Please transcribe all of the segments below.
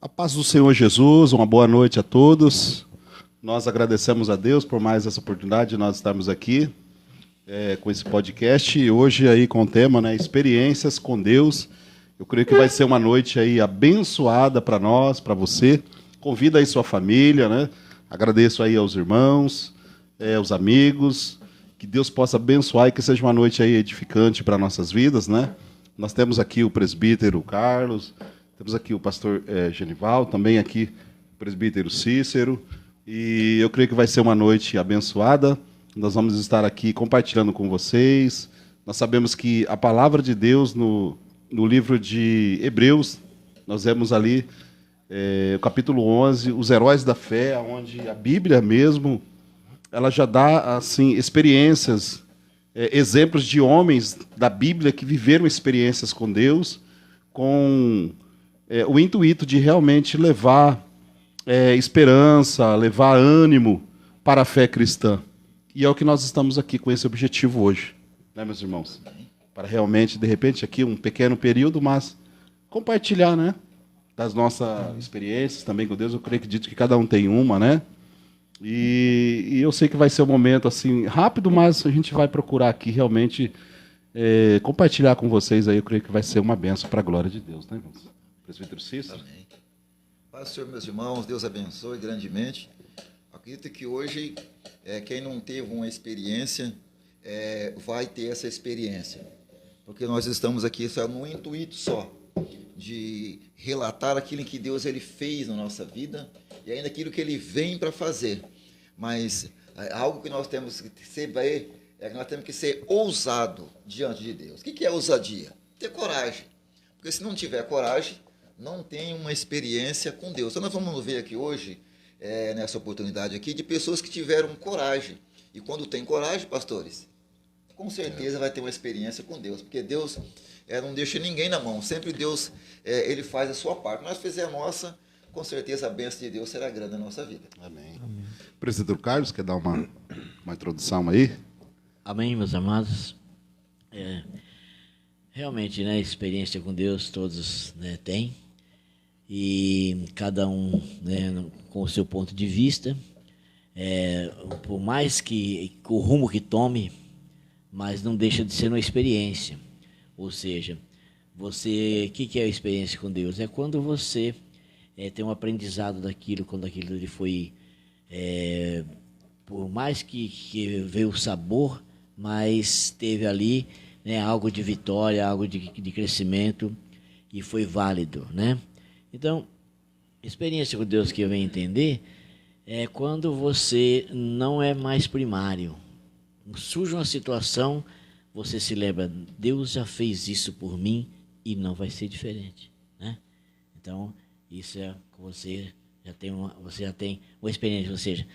A paz do Senhor Jesus, uma boa noite a todos. Nós agradecemos a Deus por mais essa oportunidade de nós estarmos aqui com esse podcast. E hoje aí com o tema, né, experiências com Deus. Eu creio que vai ser uma noite aí abençoada para nós, para você. Convida aí sua família, né? Agradeço aí aos irmãos, aos amigos. Que Deus possa abençoar e que seja uma noite aí edificante para nossas vidas, né? Nós temos aqui o presbítero Carlos, temos aqui o pastor Genival, também aqui o presbítero Cícero, e eu creio que vai ser uma noite abençoada. Nós vamos estar aqui compartilhando com vocês. Nós sabemos que a palavra de Deus no livro de Hebreus, nós vemos ali o capítulo 11, os heróis da fé, onde a Bíblia mesmo, ela já dá assim experiências, exemplos de homens da Bíblia que viveram experiências com Deus, com o intuito de realmente levar esperança, levar ânimo para a fé cristã. E é o que nós estamos aqui com esse objetivo hoje, né, meus irmãos? Para realmente, de repente, aqui um pequeno período, mas compartilhar, né, das nossas experiências também com Deus. Eu creio que cada um tem uma, né? E eu sei que vai ser um momento assim rápido, mas a gente vai procurar aqui realmente compartilhar com vocês aí. Eu creio que vai ser uma bênção para a glória de Deus, né, irmãos? Presbítero Cícero. Amém. Paz do Senhor, meus irmãos, Deus abençoe grandemente. Acredito que hoje, quem não teve uma experiência, vai ter essa experiência. Porque nós estamos aqui só num intuito só, de relatar aquilo que Deus ele fez na nossa vida e ainda aquilo que ele vem para fazer. Mas algo que nós temos que saber é que nós temos que ser ousado diante de Deus. O que é ousadia? Ter coragem. Porque se não tiver coragem, não tem uma experiência com Deus. Então nós vamos ver aqui hoje, nessa oportunidade aqui, de pessoas que tiveram coragem. E quando tem coragem, pastores, com certeza vai ter uma experiência com Deus. Porque Deus não deixa ninguém na mão. Sempre Deus ele faz a sua parte. Nós fizemos a nossa, com certeza a bênção de Deus será grande na nossa vida. Amém. Amém. Presbítero Carlos, quer dar uma introdução aí? Amém, meus amados. Realmente, né, experiência com Deus todos, né, têm. E cada um, né, com o seu ponto de vista. Por mais que o rumo que tome, mas não deixa de ser uma experiência. Ou seja, o que é a experiência com Deus? É quando você tem um aprendizado daquilo, quando aquilo lhe foi, por mais que veio o sabor, mas teve ali, né, algo de vitória, algo de crescimento, e foi válido, né? Então, experiência com Deus que eu venho entender é quando você não é mais primário. Surge uma situação, você se lembra, Deus já fez isso por mim e não vai ser diferente, né? Então, isso é que você já tem uma experiência, ou seja,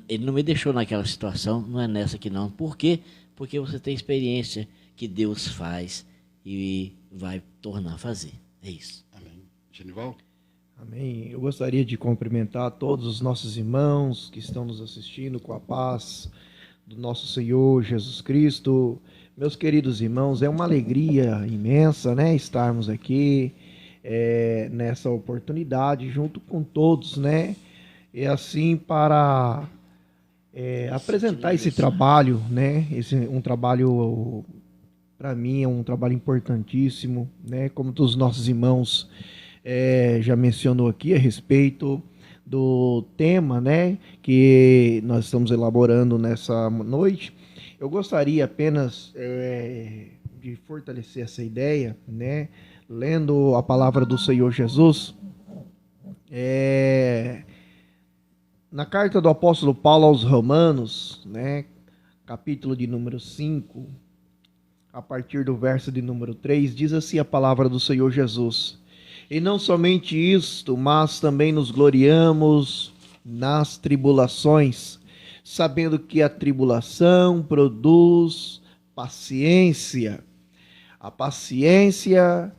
ele não me deixou naquela situação, não é nessa aqui não. Por quê? Porque você tem experiência que Deus faz e vai tornar a fazer. É isso. Amém. Genival? Amém. Eu gostaria de cumprimentar todos os nossos irmãos que estão nos assistindo com a paz do nosso Senhor Jesus Cristo. Meus queridos irmãos, é uma alegria imensa, né, estarmos aqui nessa oportunidade junto com todos, né, e assim para apresentar esse trabalho, né, um trabalho, para mim, é um trabalho importantíssimo, né, como todos os nossos irmãos já mencionou aqui a respeito do tema, né, que nós estamos elaborando nessa noite. Eu gostaria apenas de fortalecer essa ideia, né, lendo a palavra do Senhor Jesus, na carta do apóstolo Paulo aos Romanos, né, capítulo de número 5, a partir do verso de número 3, diz assim a palavra do Senhor Jesus: e não somente isto, mas também nos gloriamos nas tribulações, sabendo que a tribulação produz paciência. A paciência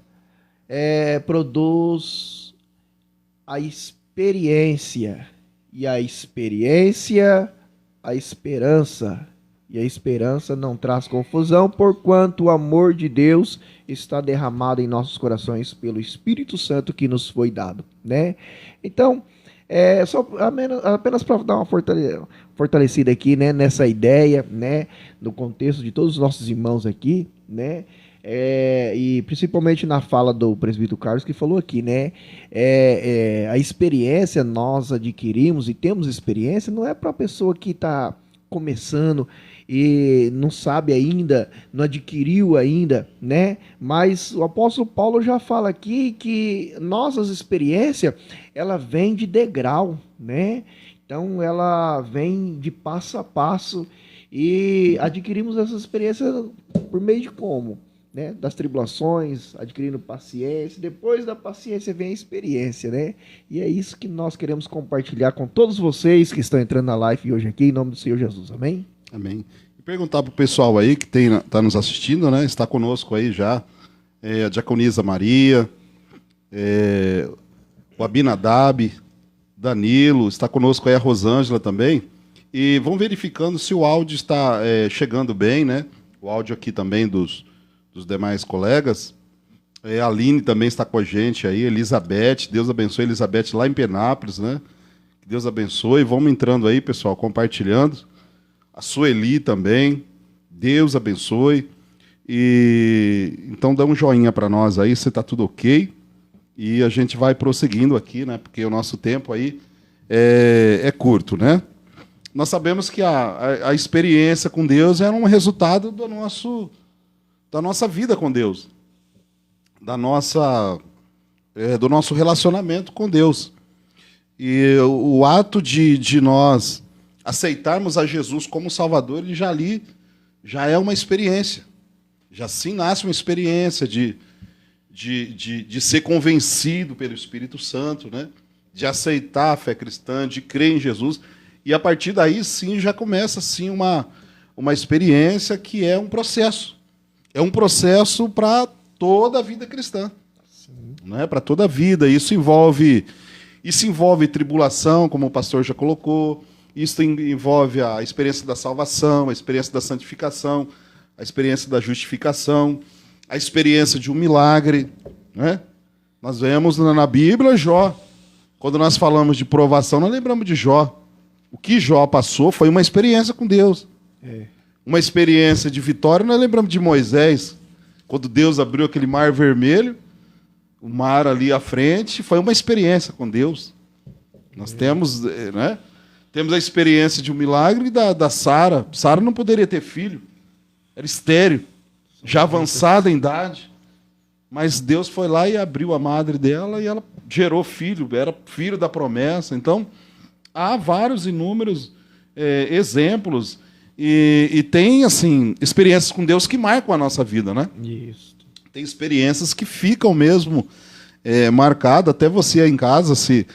produz a experiência, e a experiência, a esperança, E a esperança não traz confusão, porquanto o amor de Deus está derramado em nossos corações pelo Espírito Santo que nos foi dado, né? Então, só apenas para dar uma fortalecida aqui, né, nessa ideia, né, no contexto de todos os nossos irmãos aqui, né? E principalmente na fala do presbítero Carlos que falou aqui, né? A experiência nós adquirimos e temos experiência não é para a pessoa que está começando e não sabe ainda, não adquiriu ainda, né? Mas o apóstolo Paulo já fala aqui que nossas experiências, ela vem de degrau, né? Então ela vem de passo a passo e adquirimos essa experiência por meio de como? Né? Das tribulações, adquirindo paciência, depois da paciência vem a experiência, né? E é isso que nós queremos compartilhar com todos vocês que estão entrando na live hoje aqui, em nome do Senhor Jesus, amém? Amém. E perguntar para o pessoal aí que está nos assistindo, né? Está conosco aí já a Diaconisa Maria, o Abinadab, Danilo, está conosco aí a Rosângela também. E vão verificando se o áudio está chegando bem, né? O áudio aqui também dos demais colegas. A Aline também está com a gente aí, Elizabeth, Deus abençoe Elizabeth lá em Penápolis, né? Que Deus abençoe. Vamos entrando aí, pessoal, compartilhando. A Sueli também, Deus abençoe. E então dá um joinha para nós aí, se está tudo ok. E a gente vai prosseguindo aqui, né? Porque o nosso tempo aí é curto, né? Nós sabemos que a experiência com Deus é um resultado da nossa vida com Deus, do nosso relacionamento com Deus. E o ato de nós aceitarmos a Jesus como Salvador, ele já é uma experiência. Já sim nasce uma experiência de ser convencido pelo Espírito Santo, né? De aceitar a fé cristã, de crer em Jesus. E a partir daí, sim, já começa sim, uma experiência que é um processo. É um processo para toda a vida cristã, né? Para toda a vida. Isso envolve tribulação, como o pastor já colocou. Isso envolve a experiência da salvação, a experiência da santificação, a experiência da justificação, a experiência de um milagre, né? Nós vemos na Bíblia Jó. Quando nós falamos de provação, nós lembramos de Jó. O que Jó passou foi uma experiência com Deus. Uma experiência de vitória, nós lembramos de Moisés, quando Deus abriu aquele mar vermelho, o mar ali à frente, foi uma experiência com Deus. Nós temos, né? Temos a experiência de um milagre da Sara. Sara não poderia ter filho, era estéril, já avançada em idade, mas Deus foi lá e abriu a madre dela e ela gerou filho, era filho da promessa. Então, há vários inúmeros exemplos. E tem, assim, experiências com Deus que marcam a nossa vida, né? Isso. Tem experiências que ficam mesmo marcadas. Até você aí em casa, se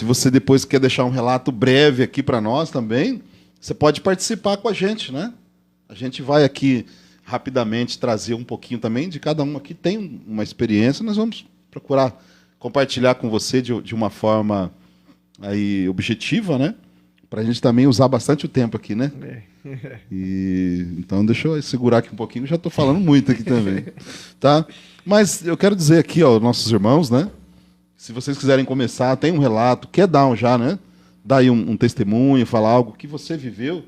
você depois quer deixar um relato breve aqui para nós também, você pode participar com a gente, né? A gente vai aqui rapidamente trazer um pouquinho também de cada um aqui. Tem uma experiência, nós vamos procurar compartilhar com você de uma forma aí objetiva, né? Para a gente também usar bastante o tempo aqui, né? Então, deixa eu segurar aqui um pouquinho, já estou falando muito aqui também. Tá? Mas eu quero dizer aqui, ó, nossos irmãos, né? Se vocês quiserem começar, tem um relato, quer dar já, né? Dar aí um testemunho, falar algo que você viveu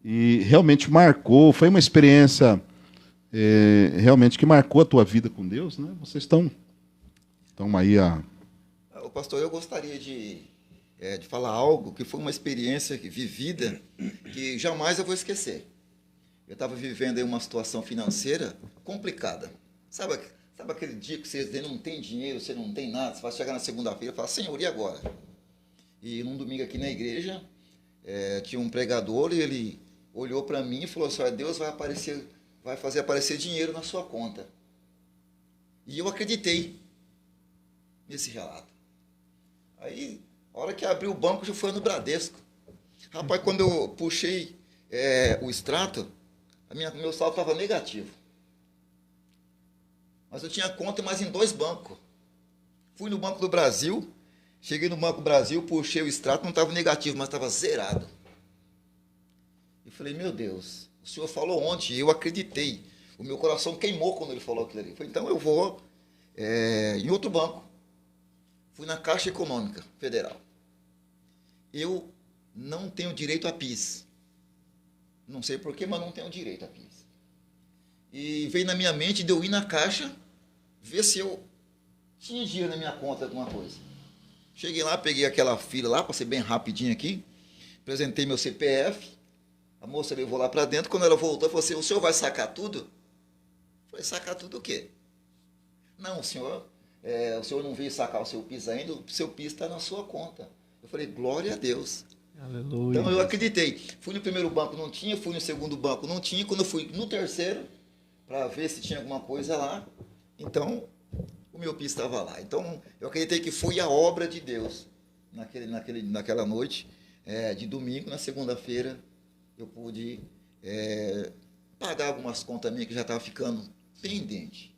e realmente marcou, foi uma experiência realmente que marcou a tua vida com Deus, né? Vocês estão aí O pastor, eu gostaria de falar algo que foi uma experiência vivida que jamais eu vou esquecer. Eu estava vivendo aí uma situação financeira complicada. Sabe aquele dia que você não tem dinheiro, você não tem nada, você vai chegar na segunda-feira e fala, Senhor, e agora? E num domingo aqui na igreja, tinha um pregador e ele olhou para mim e falou assim, Deus vai fazer aparecer dinheiro na sua conta. E eu acreditei nesse relato. Aí, a hora que abri o banco, já foi no Bradesco. Rapaz, quando eu puxei o extrato, meu saldo estava negativo. Mas eu tinha conta mais em 2 bancos. Fui no Banco do Brasil, cheguei no Banco do Brasil, puxei o extrato, não estava negativo, mas estava zerado. Eu falei, meu Deus, o senhor falou ontem, eu acreditei. O meu coração queimou quando ele falou aquilo ali. Eu falei, então eu vou em outro banco. Fui na Caixa Econômica Federal. Eu não tenho direito a PIS. Não sei porquê, mas não tenho direito a PIS. E veio na minha mente de eu ir na Caixa, ver se eu tinha dinheiro na minha conta de alguma coisa. Cheguei lá, peguei aquela fila lá, passei bem rapidinho aqui, apresentei meu CPF, a moça levou lá para dentro, quando ela voltou, falou assim, o senhor vai sacar tudo? Eu falei, sacar tudo o quê? Não, o senhor não veio sacar o seu PIS ainda, o seu PIS está na sua conta. Eu falei, glória a Deus. Aleluia. Então eu acreditei. Fui no primeiro banco, não tinha, fui no segundo banco, não tinha, quando eu fui no terceiro, para ver se tinha alguma coisa lá, então o meu PIS estava lá. Então eu acreditei que foi a obra de Deus naquela noite de domingo. Na segunda-feira eu pude pagar algumas contas minhas que já estavam ficando pendente.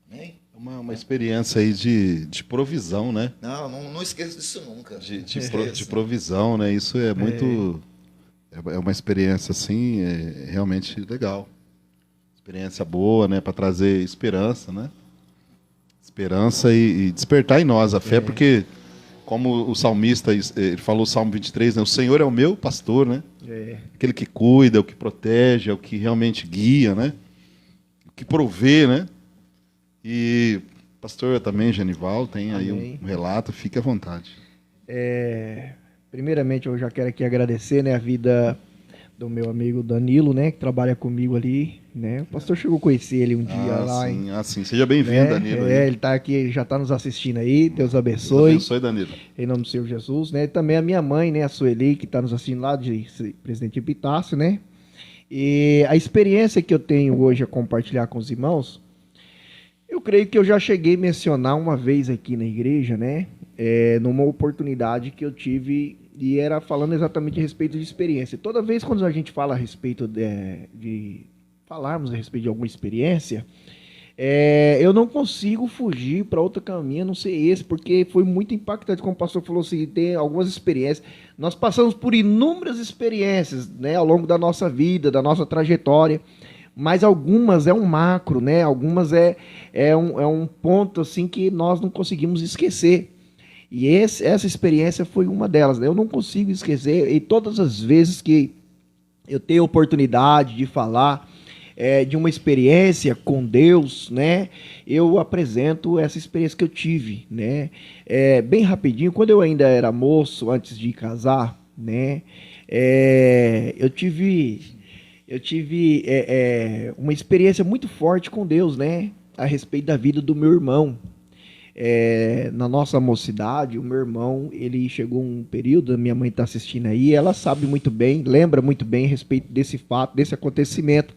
Amém? Uma experiência aí de provisão, né? Não esqueço disso nunca. De provisão, né? Isso é muito... É uma experiência, assim, realmente legal. Experiência boa, né? Para trazer esperança, né? Esperança e despertar em nós a fé, porque, como o salmista, ele falou o Salmo 23, né? O Senhor é o meu pastor, né? Aquele que cuida, o que protege, é o que realmente guia, né? O que provê, né? E pastor também, Genival, tem aí um relato, fique à vontade. Primeiramente, eu já quero aqui agradecer, né, a vida do meu amigo Danilo, né, que trabalha comigo ali, né? O pastor chegou a conhecer ele um dia lá. Sim. Seja bem-vindo, Danilo. Ele está aqui, já está nos assistindo aí. Deus abençoe. Deus abençoe, Danilo. Em nome do Senhor Jesus, né? E também a minha mãe, né, a Sueli, que está nos assistindo lá de Presidente Epitácio, né? E a experiência que eu tenho hoje a compartilhar com os irmãos, eu creio que eu já cheguei a mencionar uma vez aqui na igreja, né? Numa oportunidade que eu tive, e era falando exatamente a respeito de experiência. Toda vez quando a gente fala a respeito falarmos a respeito de alguma experiência, eu não consigo fugir para outro caminho, a não ser esse, porque foi muito impactante, como o pastor falou assim, tem algumas experiências. Nós passamos por inúmeras experiências, né, ao longo da nossa vida, da nossa trajetória, mas algumas é um macro, né? Algumas é um ponto assim que nós não conseguimos esquecer. E essa experiência foi uma delas, né? Eu não consigo esquecer, e todas as vezes que eu tenho a oportunidade de falar de uma experiência com Deus, né? Eu apresento essa experiência que eu tive, né? Bem rapidinho, quando eu ainda era moço, antes de casar, né? Eu tive uma experiência muito forte com Deus, né? A respeito da vida do meu irmão. Na nossa mocidade, o meu irmão, ele chegou um período, a minha mãe está assistindo aí, ela sabe muito bem, lembra muito bem a respeito desse fato, desse acontecimento.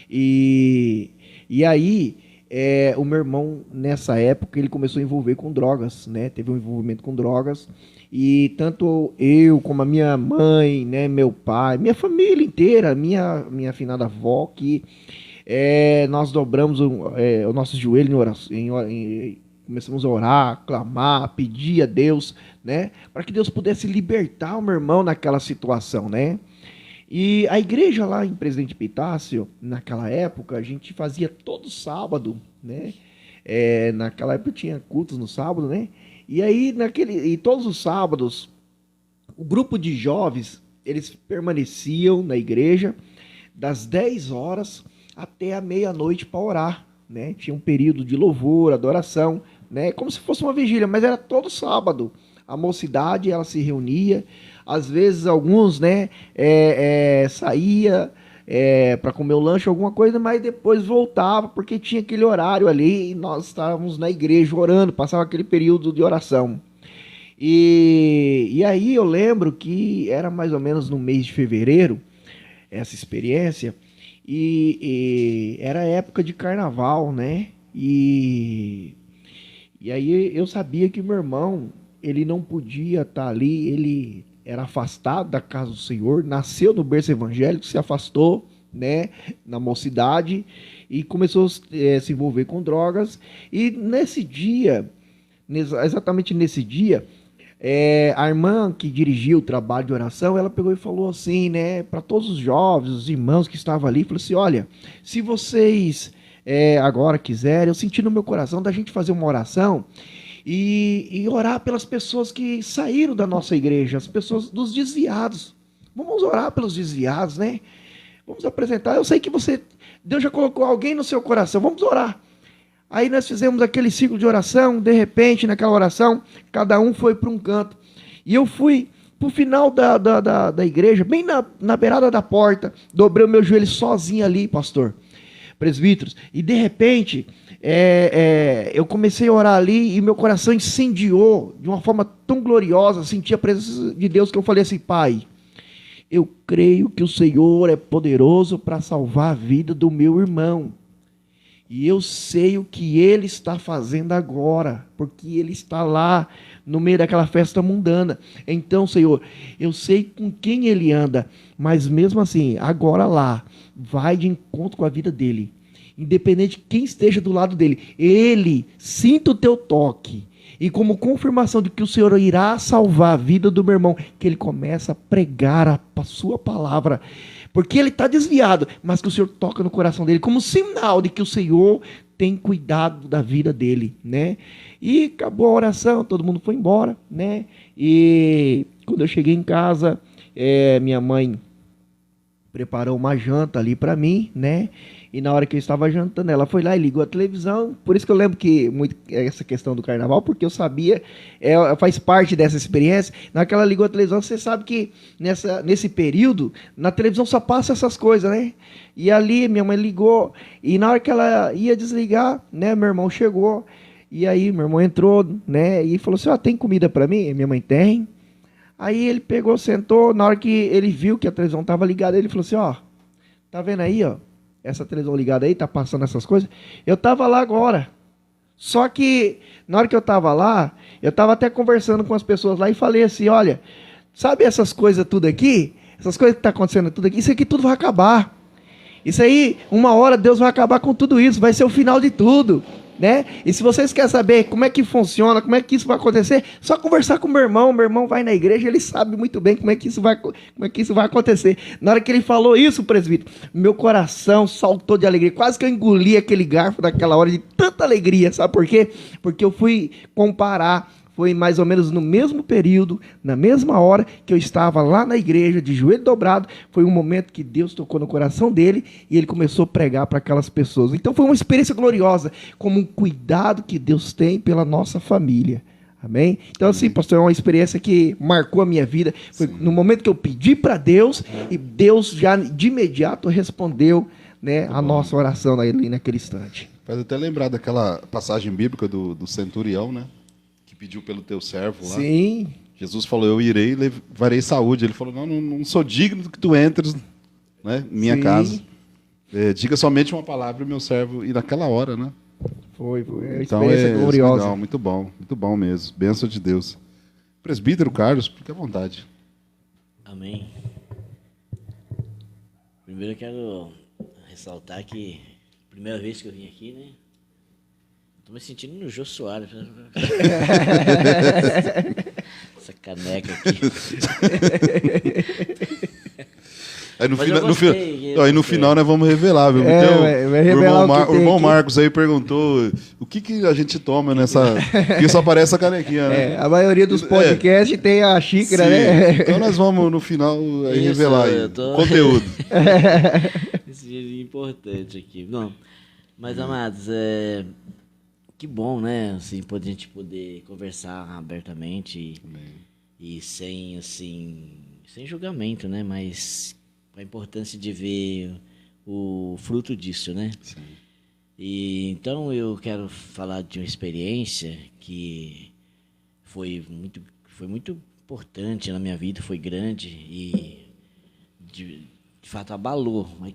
E aí, o meu irmão, nessa época, ele começou a envolver com drogas, né? Teve um envolvimento com drogas. E tanto eu, como a minha mãe, né, meu pai, minha família inteira, minha afinada avó, que nós dobramos o nosso joelho em oração, começamos a orar, clamar, pedir a Deus, né, para que Deus pudesse libertar o meu irmão naquela situação, né? E a igreja lá em Presidente Epitácio, naquela época, a gente fazia todo sábado, né? Naquela época tinha cultos no sábado, né? E aí, e todos os sábados, o grupo de jovens, eles permaneciam na igreja das 10 horas até a meia-noite para orar, né? Tinha um período de louvor, adoração, né? Como se fosse uma vigília, mas era todo sábado. A mocidade, ela se reunia, às vezes alguns, né, saía para comer o lanche, alguma coisa, mas depois voltava, porque tinha aquele horário ali, e nós estávamos na igreja orando, passava aquele período de oração. E aí eu lembro que era mais ou menos no mês de fevereiro, essa experiência, e era época de carnaval, né? E aí eu sabia que meu irmão, ele não podia estar ali, ele era afastado da casa do Senhor, nasceu no berço evangélico, se afastou, né, na mocidade, e começou a se envolver com drogas. E nesse dia, exatamente nesse dia, A irmã que dirigiu o trabalho de oração, ela pegou e falou assim, né, para todos os jovens, os irmãos que estavam ali, falou assim, olha, se vocês agora quiserem, eu senti no meu coração da gente fazer uma oração e orar pelas pessoas que saíram da nossa igreja, as pessoas dos desviados. Vamos orar pelos desviados, né? Vamos apresentar. Eu sei que Deus já colocou alguém no seu coração, vamos orar. Aí nós fizemos aquele ciclo de oração, de repente, naquela oração, cada um foi para um canto. E eu fui para o final da igreja, bem na beirada da porta, dobrei o meu joelho sozinho ali, pastor, presbíteros, e de repente eu comecei a orar ali e meu coração incendiou de uma forma tão gloriosa, senti a presença de Deus que eu falei assim, Pai, eu creio que o Senhor é poderoso para salvar a vida do meu irmão. E eu sei o que ele está fazendo agora, porque ele está lá no meio daquela festa mundana. Então, Senhor, eu sei com quem ele anda, mas mesmo assim, agora lá, vai de encontro com a vida dele. Independente de quem esteja do lado dele, ele sinta o teu toque. E como confirmação de que o Senhor irá salvar a vida do meu irmão, que ele começa a pregar a sua palavra. Porque ele está desviado, mas que o Senhor toca no coração dele, como sinal de que o Senhor tem cuidado da vida dele, né? E acabou a oração, todo mundo foi embora, né? E quando eu cheguei em casa, minha mãe preparou uma janta ali para mim, né? E na hora que eu estava jantando, ela foi lá e ligou a televisão. Por isso que eu lembro que muito essa questão do carnaval, porque eu sabia, faz parte dessa experiência. Na hora que ela ligou a televisão, você sabe que nesse período, na televisão só passa essas coisas, né? E ali minha mãe ligou, e na hora que ela ia desligar, né, meu irmão chegou, e aí meu irmão entrou, né, e falou assim, tem comida para mim? E minha mãe tem. Aí ele pegou, sentou, na hora que ele viu que a televisão estava ligada, ele falou assim, tá vendo aí, essa televisão ligada aí, tá passando essas coisas? Eu estava lá agora. Só que, na hora que eu estava lá, eu estava até conversando com as pessoas lá e falei assim, olha, sabe essas coisas tudo aqui? Essas coisas que estão acontecendo tudo aqui, isso aqui tudo vai acabar. Isso aí, uma hora Deus vai acabar com tudo isso, vai ser o final de tudo. Né? E se vocês querem saber como é que funciona, como é que isso vai acontecer, só conversar com o meu irmão vai na igreja, ele sabe muito bem como é que isso vai acontecer. Na hora que ele falou isso, presbítero, meu coração saltou de alegria, quase que eu engoli aquele garfo naquela hora de tanta alegria, sabe por quê? Porque eu fui comparar, foi mais ou menos no mesmo período, na mesma hora que eu estava lá na igreja, de joelho dobrado, foi um momento que Deus tocou no coração dele e ele começou a pregar para aquelas pessoas. Então foi uma experiência gloriosa, como um cuidado que Deus tem pela nossa família. Amém? Então assim, pastor, é uma experiência que marcou a minha vida. Foi no momento que eu pedi para Deus e Deus já de imediato respondeu, né, a nossa oração ali naquele instante. Faz até lembrar daquela passagem bíblica do centurião, né? Pediu pelo teu servo lá. Sim. Jesus falou, eu irei e levarei saúde. Ele falou, não sou digno que tu entres, né, em minha casa. Diga somente uma palavra e meu servo. E naquela hora, né? Foi a então, experiência gloriosa. Legal, muito bom mesmo. Bênção de Deus. Presbítero Carlos, fique à vontade. Amém. Primeiro eu quero ressaltar que a primeira vez que eu vim aqui, né? Tô me sentindo no Jô Soares. Essa caneca aqui. Aí no final nós vamos revelar, viu? Vai revelar o irmão Marcos aí perguntou o que a gente toma nessa... Porque só aparece a canequinha, né? A maioria dos podcasts tem a xícara, sim. né? Então nós vamos no final aí revelar aí, conteúdo. Esse é importante aqui. Não, mas, amados, que bom, né? Assim, a gente poder conversar abertamente e sem, assim, sem julgamento, né? Mas a importância de ver o fruto disso, né? Sim. E então eu quero falar de uma experiência que foi muito importante na minha vida, foi grande e de fato abalou. Mas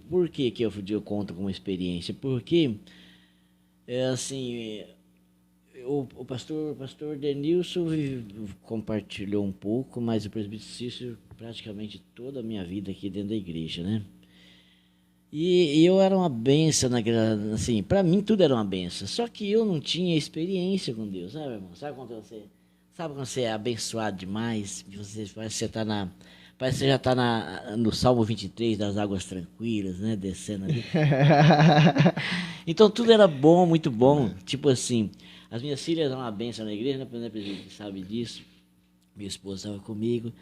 por que eu conto como experiência? Porque assim, o pastor Denilson compartilhou um pouco, mas o presbítero Cícero praticamente toda a minha vida aqui dentro da igreja, né? E eu era uma benção, assim, para mim tudo era uma benção, só que eu não tinha experiência com Deus, sabe, irmão? Sabe quando você Sabe quando você é abençoado demais? Parece que você já está no Salmo 23, das águas tranquilas, né? Descendo ali. Então tudo era bom, muito bom. Tipo assim, as minhas filhas eram uma bênção na igreja, né? Por exemplo, a gente sabe disso. Minha esposa estava comigo.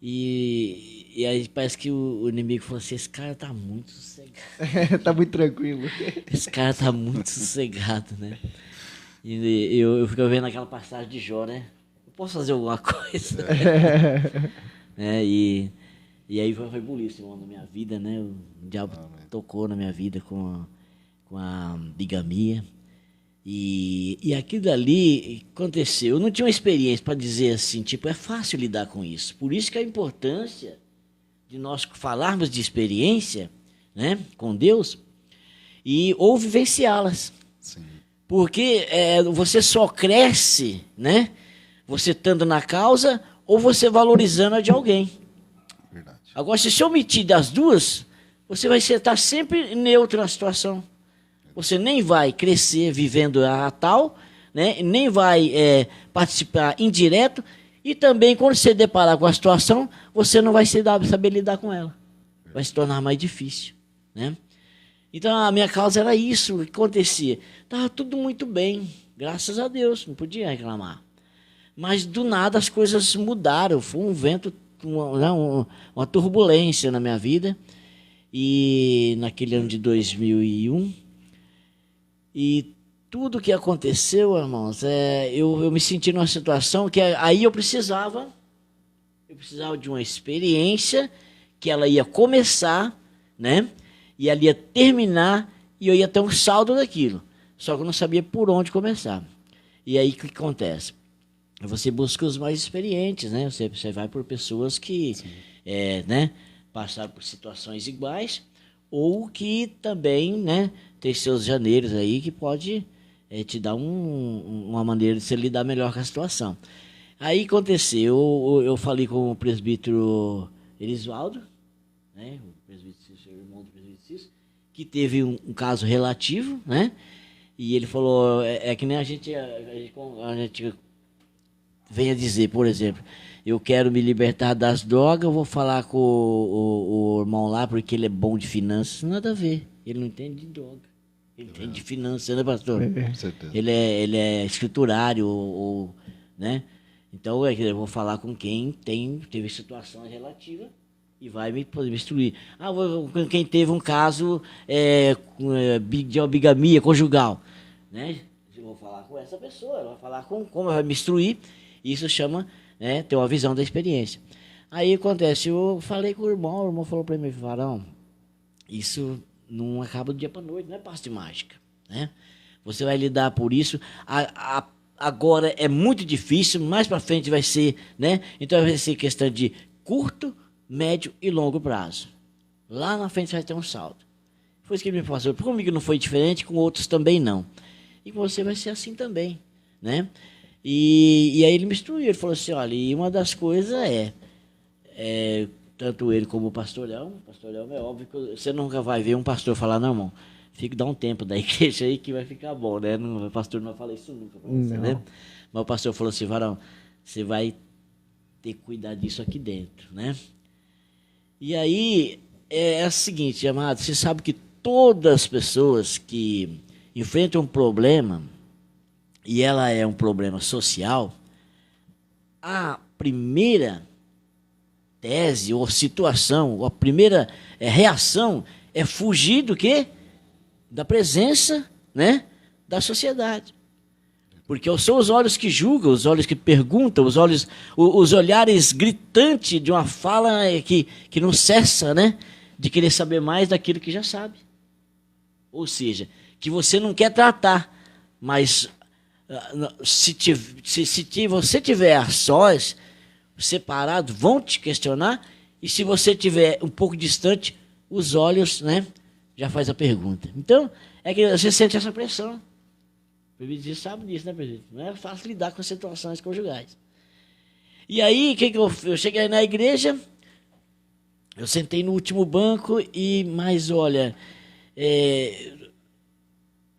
E aí parece que o inimigo falou assim, esse cara tá muito sossegado. Tá muito tranquilo. Esse cara tá muito sossegado, né? E eu fico vendo aquela passagem de Jó, né? Eu posso fazer alguma coisa? Né? E aí foi bulíssimo na minha vida, né? O diabo tocou na minha vida com a bigamia. E aquilo dali aconteceu. Eu não tinha uma experiência para dizer assim, tipo, é fácil lidar com isso. Por isso que a importância de nós falarmos de experiência, né, com Deus ou vivenciá-las. Sim. Porque você só cresce, né, você estando na causa ou você valorizando a de alguém. Verdade. Agora, se se omitir das duas, você vai estar sempre neutro na situação. Você nem vai crescer vivendo a tal, né? Nem vai participar indireto, e também, quando você deparar com a situação, você não vai saber lidar com ela. Vai se tornar mais difícil, né? Então, a minha causa era isso que acontecia. Estava tudo muito bem, graças a Deus, não podia reclamar. Mas, do nada, as coisas mudaram. Foi um vento, uma turbulência na minha vida. E naquele ano de 2001... E tudo que aconteceu, irmãos, eu me senti numa situação que aí eu precisava de uma experiência que ela ia começar, né? E ela ia terminar e eu ia ter um saldo daquilo. Só que eu não sabia por onde começar. E aí o que acontece? Você busca os mais experientes, né? Você vai por pessoas que né, passaram por situações iguais ou que também, né, tem seus janeiros aí que pode te dar uma maneira de você lidar melhor com a situação. Aí aconteceu, eu falei com o presbítero Elisvaldo, né, o presbítero Cícero, o irmão do presbítero Cícero, que teve um caso relativo, né, e ele falou, que nem a gente vem a dizer, por exemplo, eu quero me libertar das drogas, eu vou falar com o irmão lá porque ele é bom de finanças. Nada a ver, ele não entende de droga. Ele entende de finanças, né, pastor? Com certeza. Ele é escriturário, né? Então, eu vou falar com quem teve situações relativas e vai poder me instruir. Com quem teve um caso de uma bigamia conjugal, né? Eu vou falar com essa pessoa, ela vai falar como ela vai me instruir. Isso chama, né, ter uma visão da experiência. Aí acontece, eu falei com o irmão falou para mim, Varão, isso não acaba do dia para noite, não é passe de mágica, né? Você vai lidar por isso, agora é muito difícil, mais para frente vai ser, né? Então vai ser questão de curto, médio e longo prazo. Lá na frente vai ter um salto. Foi isso que ele me passou. Comigo não foi diferente, com outros também não. E com você vai ser assim também, né? E aí ele me instruiu, ele falou assim, olha, e uma das coisas tanto ele como o pastor Léo é óbvio que você nunca vai ver um pastor falar, não, irmão, dá um tempo da igreja aí que vai ficar bom, né? O pastor não vai falar isso nunca pra você, né? Mas o pastor falou assim, Varão, você vai ter que cuidar disso aqui dentro, né? E aí, é o seguinte, amado, você sabe que todas as pessoas que enfrentam um problema, e ela é um problema social, a primeira tese ou situação, ou a primeira reação é fugir do quê? Da presença, né, da sociedade. Porque são os olhos que julgam, os olhos que perguntam, os olhares gritantes de uma fala que não cessa, né, de querer saber mais daquilo que já sabe. Ou seja, que você não quer tratar, mas se você tiver a sós, separado, vão te questionar, e se você tiver um pouco distante, os olhos, né, já faz a pergunta. Então, é que você sente essa pressão. O presbítero sabe disso, né, presbítero? Não é fácil lidar com situações conjugais. E aí, eu cheguei na igreja, eu sentei no último banco, mas olha,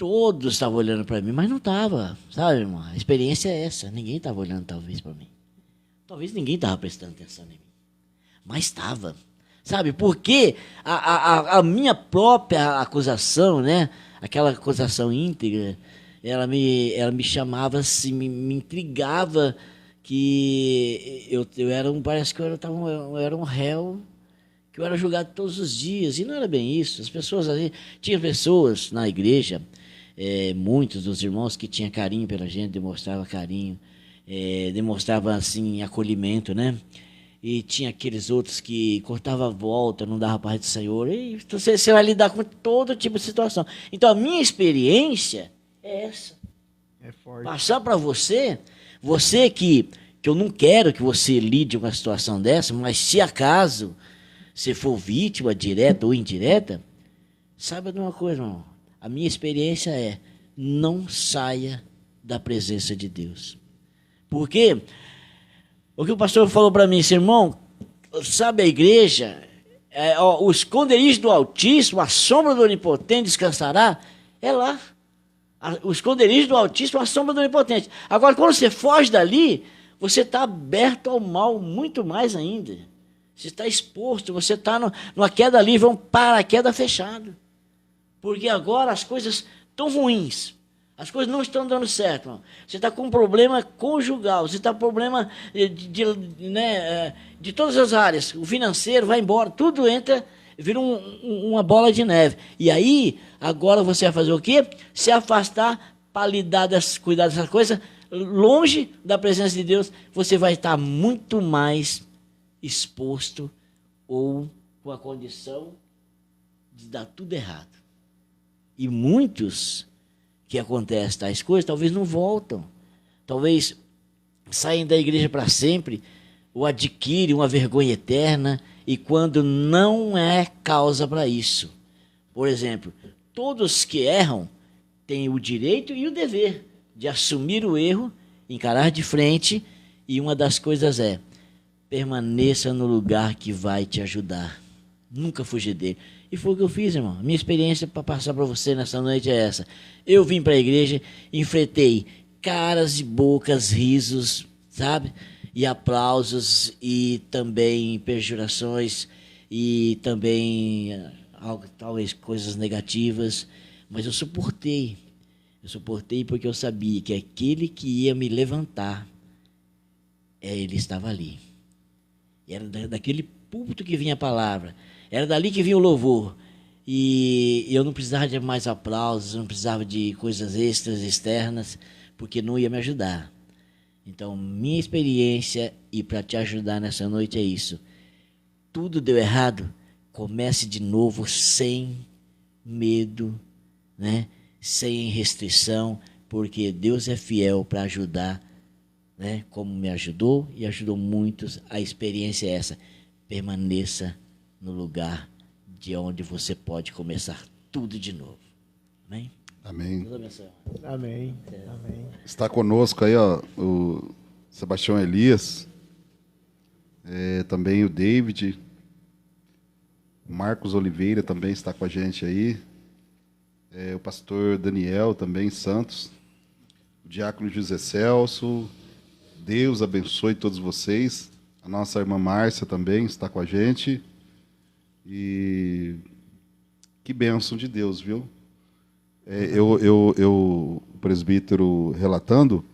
todos estavam olhando para mim, mas não estava, sabe, irmão? A experiência é essa. Ninguém estava olhando, talvez, para mim. Talvez ninguém estava prestando atenção em mim. Mas estava. Sabe, porque a minha própria acusação, né? Aquela acusação íntegra, ela me chamava assim, me intrigava que eu era parece que eu era um réu, que eu era julgado todos os dias. E não era bem isso. As pessoas ali, tinha pessoas na igreja, muitos dos irmãos que tinham carinho pela gente, demonstrava carinho, demonstrava assim acolhimento, né? E tinha aqueles outros que cortavam a volta, não dava paz do Senhor. E você vai lidar com todo tipo de situação. Então, a minha experiência é essa. É forte. Passar para você que eu não quero que você lide com uma situação dessa, mas se acaso você for vítima, direta ou indireta, saiba de uma coisa, irmão. A minha experiência é: não saia da presença de Deus. Porque o que o pastor falou para mim, irmão, sabe, a igreja, o esconderijo do Altíssimo, a sombra do Onipotente descansará, é lá. O esconderijo do Altíssimo, a sombra do Onipotente. Agora, quando você foge dali, você está aberto ao mal muito mais ainda. Você está exposto, você está numa queda livre, um paraquedas fechado. Porque agora as coisas estão ruins. As coisas não estão dando certo, irmão. Você está com um problema conjugal, você está com problema de todas as áreas. O financeiro vai embora, tudo entra, vira uma bola de neve. E aí, agora você vai fazer o quê? Se afastar para cuidar dessas coisas, longe da presença de Deus, você vai estar muito mais exposto ou com a condição de dar tudo errado. E muitos que acontece tais coisas, talvez não voltam, talvez saem da igreja para sempre, ou adquirem uma vergonha eterna, e quando não é causa para isso. Por exemplo, todos que erram têm o direito e o dever de assumir o erro, encarar de frente, e uma das coisas é: permaneça no lugar que vai te ajudar. Nunca fugir dele. E foi o que eu fiz, irmão. A minha experiência para passar para você nessa noite é essa. Eu vim para a igreja, enfrentei caras e bocas, risos, sabe? E aplausos, e também perjurações, e também talvez coisas negativas. Mas eu suportei. Eu suportei porque eu sabia que aquele que ia me levantar, ele estava ali. E era daquele púlpito que vinha a palavra. Era dali que vinha o louvor. E eu não precisava de mais aplausos, não precisava de coisas extras, externas, porque não ia me ajudar. Então, minha experiência, e para te ajudar nessa noite, é isso. Tudo deu errado, comece de novo sem medo, né? Sem restrição, porque Deus é fiel para ajudar, né? Como me ajudou e ajudou muitos. A experiência é essa: permaneça no lugar de onde você pode começar tudo de novo. Amém? Amém. Deus abençoe. Amém. Amém. Está conosco aí, ó, o Sebastião Elias, também o David, o Marcos Oliveira também está com a gente aí, o pastor Daniel também, Santos, o diácono José Celso. Deus abençoe todos vocês. A nossa irmã Márcia também está com a gente. E que bênção de Deus, viu? O presbítero relatando,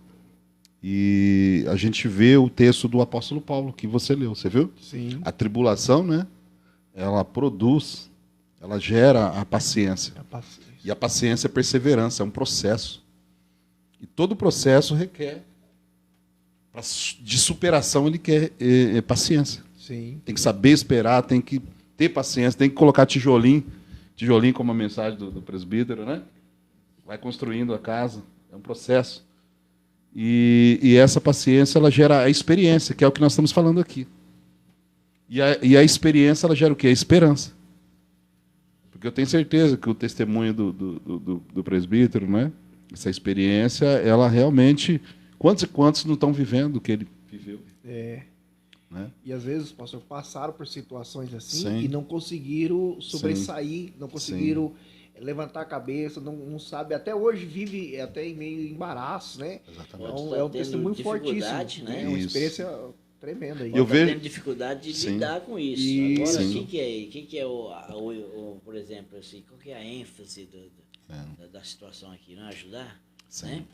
e a gente vê o texto do apóstolo Paulo que você leu, você viu? Sim. A tribulação, né? Ela produz, ela gera a paciência. E a paciência é perseverança, é um processo. E todo processo requer, de superação, ele quer paciência. Sim. Tem que saber esperar, tem que ter paciência, tem que colocar tijolinho como a mensagem do presbítero, né? Vai construindo a casa, é um processo. E essa paciência, ela gera a experiência, que é o que nós estamos falando aqui. E a experiência, ela gera o quê? A esperança. Porque eu tenho certeza que o testemunho do presbítero, né? Essa experiência, ela realmente... Quantos e quantos não estão vivendo o que ele viveu? Né? E às vezes, pastor, passaram por situações assim, Sim. e não conseguiram sobressair, não conseguiram levantar a cabeça, não sabe, até hoje vive até em meio embaraço, né? Exatamente. Pode Então, estar é um tendo testemunho dificuldade, fortíssimo, né? É uma Isso. experiência tremenda aí. Eu Pode estar vejo- tendo dificuldade de Sim. lidar com isso. Isso. Agora, Sim. o que é por exemplo, assim, qual que é a ênfase da situação aqui? Não é ajudar? Sim. Né?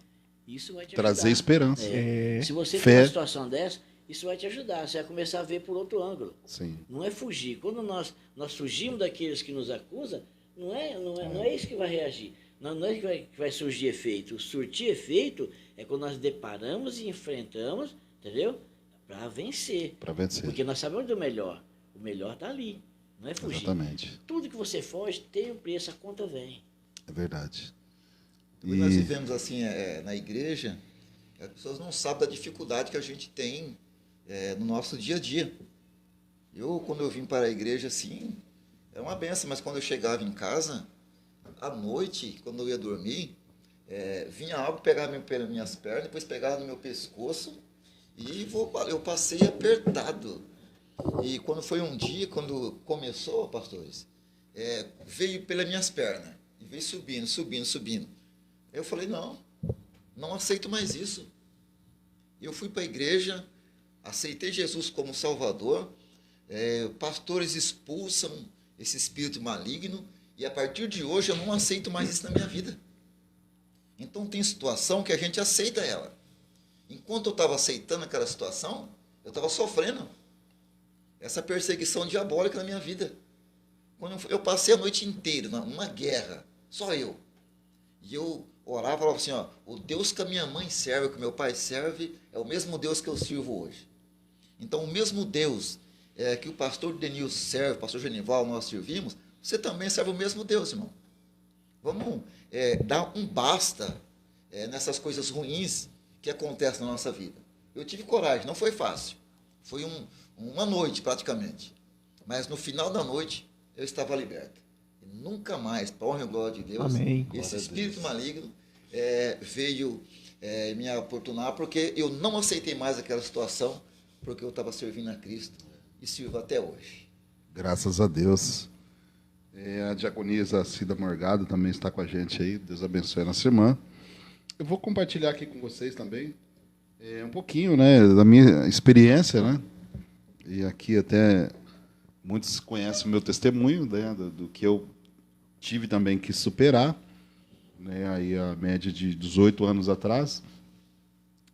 Isso vai te Trazer ajudar. esperança. Se você Fé. tem uma situação dessa, isso vai te ajudar. Você vai começar a ver por outro ângulo. Sim. Não é fugir. Quando nós fugimos daqueles que nos acusam, não é isso que vai reagir. Não é que vai surgir efeito. O surtir efeito é quando nós deparamos e enfrentamos, entendeu? Para vencer. Para vencer. Porque nós sabemos do melhor. O melhor está ali. Não é fugir. Exatamente. Tudo que você foge tem um preço, a conta vem. É verdade. Porque nós vivemos assim na igreja, as pessoas não sabem da dificuldade que a gente tem no nosso dia a dia. Quando eu vim para a igreja, assim, é uma benção, mas quando eu chegava em casa, à noite, quando eu ia dormir, vinha algo pegar pelas minhas pernas, depois pegava no meu pescoço e eu passei apertado. E quando foi um dia, quando começou, pastores, veio pelas minhas pernas, e veio subindo, subindo, subindo. Eu falei, não aceito mais isso. Eu fui para a igreja, aceitei Jesus como Salvador, pastores expulsam esse espírito maligno, e a partir de hoje eu não aceito mais isso na minha vida. Então tem situação que a gente aceita ela. Enquanto eu estava aceitando aquela situação, eu estava sofrendo essa perseguição diabólica na minha vida. Quando eu passei a noite inteira numa guerra, só eu. E eu orava e falava assim, o Deus que a minha mãe serve, que o meu pai serve, é o mesmo Deus que eu sirvo hoje. Então, o mesmo Deus que o pastor Denilson serve, o pastor Genival, nós servimos, você também serve o mesmo Deus, irmão. Vamos dar um basta nessas coisas ruins que acontecem na nossa vida. Eu tive coragem, não foi fácil. Foi uma noite, praticamente. Mas no final da noite, eu estava liberto. E nunca mais, para a honra e glória de Deus, Amém. esse espírito maligno veio me oportunar, porque eu não aceitei mais aquela situação, porque eu estava servindo a Cristo e sirvo até hoje. Graças a Deus. A diaconisa Cida Morgado também está com a gente aí. Deus abençoe a nossa irmã. Eu vou compartilhar aqui com vocês também um pouquinho, né, da minha experiência, né? E aqui até muitos conhecem o meu testemunho, né, do que eu tive também que superar, né? Aí a média de 18 anos atrás,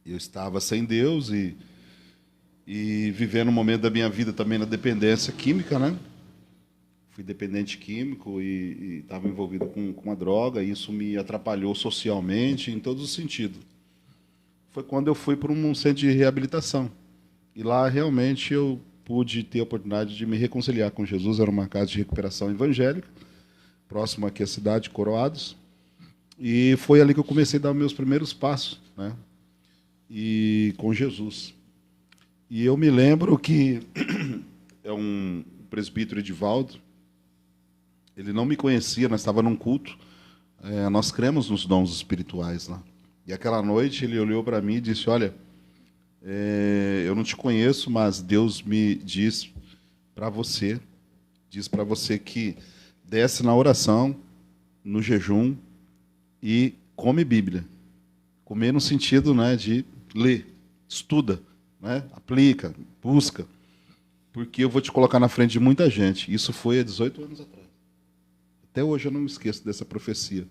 eu estava sem Deus e vivendo um momento da minha vida também na dependência química, né? Fui dependente químico e estava envolvido com a droga, e isso me atrapalhou socialmente, em todos os sentidos. Foi quando eu fui para um centro de reabilitação. E lá, realmente, eu pude ter a oportunidade de me reconciliar com Jesus. Era uma casa de recuperação evangélica, próximo aqui à cidade de Coroados. E foi ali que eu comecei a dar meus primeiros passos, né? E com Jesus. E eu me lembro que um presbítero Edivaldo, ele não me conhecia, nós estávamos num culto, nós cremos nos dons espirituais lá. E aquela noite ele olhou para mim e disse, olha, eu não te conheço, mas Deus me diz para você que desce na oração, no jejum e come Bíblia. Comer no sentido, né, de ler, estuda, né, aplica, busca, porque eu vou te colocar na frente de muita gente. Isso foi há 18 anos atrás. Até hoje eu não me esqueço dessa profecia.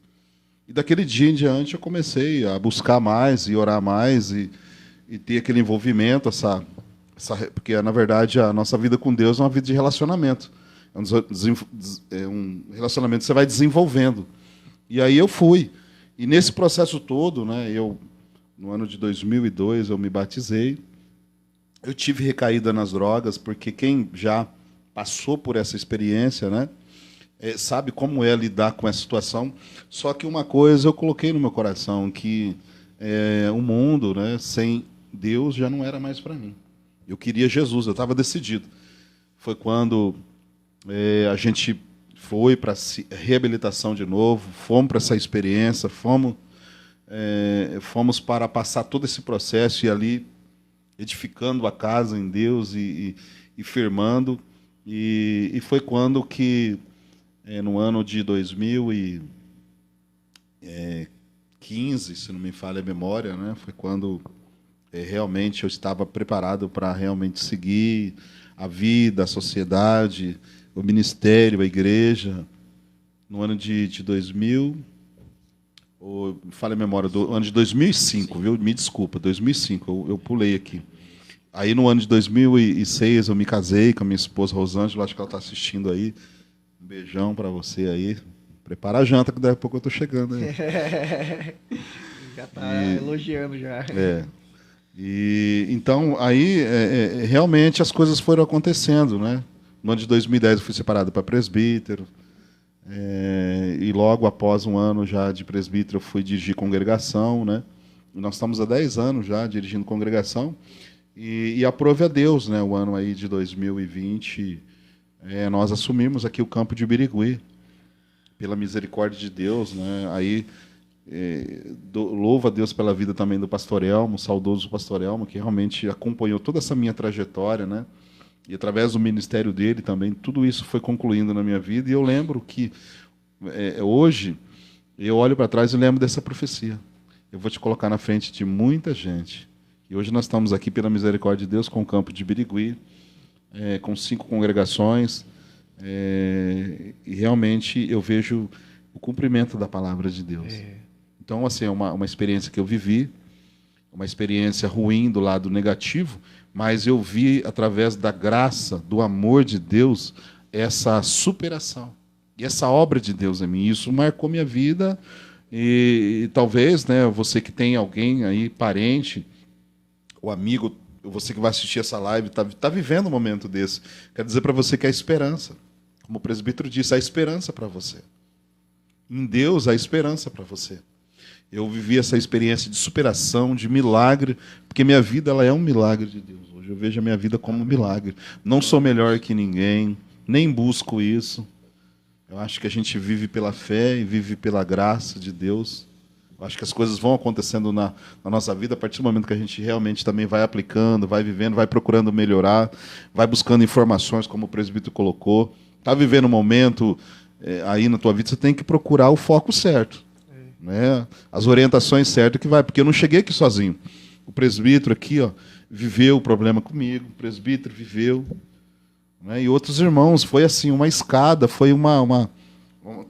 E daquele dia em diante eu comecei a buscar mais e orar mais e ter aquele envolvimento, porque na verdade a nossa vida com Deus é uma vida de relacionamento. É um relacionamento que você vai desenvolvendo. E aí eu fui. E nesse processo todo, né, no ano de 2002 eu me batizei. Eu tive recaída nas drogas, porque quem já passou por essa experiência, né, sabe como é lidar com essa situação. Só que uma coisa eu coloquei no meu coração, que o mundo, né, sem Deus já não era mais para mim. Eu queria Jesus, eu estava decidido. Foi quando a gente foi para a reabilitação de novo, fomos para essa experiência, fomos para passar todo esse processo e ali edificando a casa em Deus e firmando. E foi quando que no ano de 2015, se não me falha a memória, né? Foi quando realmente eu estava preparado para realmente seguir a vida, a sociedade, o ministério, a igreja. No ano de 2000, ou falha a memória, do ano de 2005, viu? Me desculpa, 2005, eu pulei aqui. Aí no ano de 2006 eu me casei com a minha esposa Rosângela, acho que ela está assistindo aí. Um beijão para você aí. Prepara a janta que daqui a pouco eu estou chegando aí. Já está elogiando já. E então aí realmente as coisas foram acontecendo, né? No ano de 2010 eu fui separado para presbítero. E logo após um ano já de presbítero eu fui dirigir congregação, né? E nós estamos há 10 anos já dirigindo congregação. E aprove a Deus, né? O ano aí de 2020, nós assumimos aqui o campo de Birigui, pela misericórdia de Deus, né? Aí louvo a Deus pela vida também do pastor Elmo, saudoso pastor Elmo, que realmente acompanhou toda essa minha trajetória, né? E através do ministério dele também, tudo isso foi concluindo na minha vida. E eu lembro que hoje eu olho para trás e lembro dessa profecia. Eu vou te colocar na frente de muita gente. E hoje nós estamos aqui, pela misericórdia de Deus, com o campo de Birigui, com 5 congregações, e realmente eu vejo o cumprimento da palavra de Deus. Então, assim, é uma experiência que eu vivi, uma experiência ruim do lado negativo, mas eu vi, através da graça, do amor de Deus, essa superação. E essa obra de Deus em mim. Isso marcou minha vida, e talvez, né, você que tem alguém aí, parente, o amigo, você que vai assistir essa live, está vivendo um momento desse. Quero dizer para você que há esperança. Como o presbítero disse, há esperança para você. Em Deus há esperança para você. Eu vivi essa experiência de superação, de milagre, porque minha vida ela é um milagre de Deus. Hoje eu vejo a minha vida como um milagre. Não sou melhor que ninguém, nem busco isso. Eu acho que a gente vive pela fé e vive pela graça de Deus. Eu acho que as coisas vão acontecendo na nossa vida a partir do momento que a gente realmente também vai aplicando, vai vivendo, vai procurando melhorar, vai buscando informações, como o presbítero colocou. Está vivendo um momento aí na tua vida, você tem que procurar o foco certo, né? As orientações certas que vai, porque eu não cheguei aqui sozinho. O presbítero aqui, viveu o problema comigo, o presbítero viveu, né? E outros irmãos, foi assim, uma escada, foi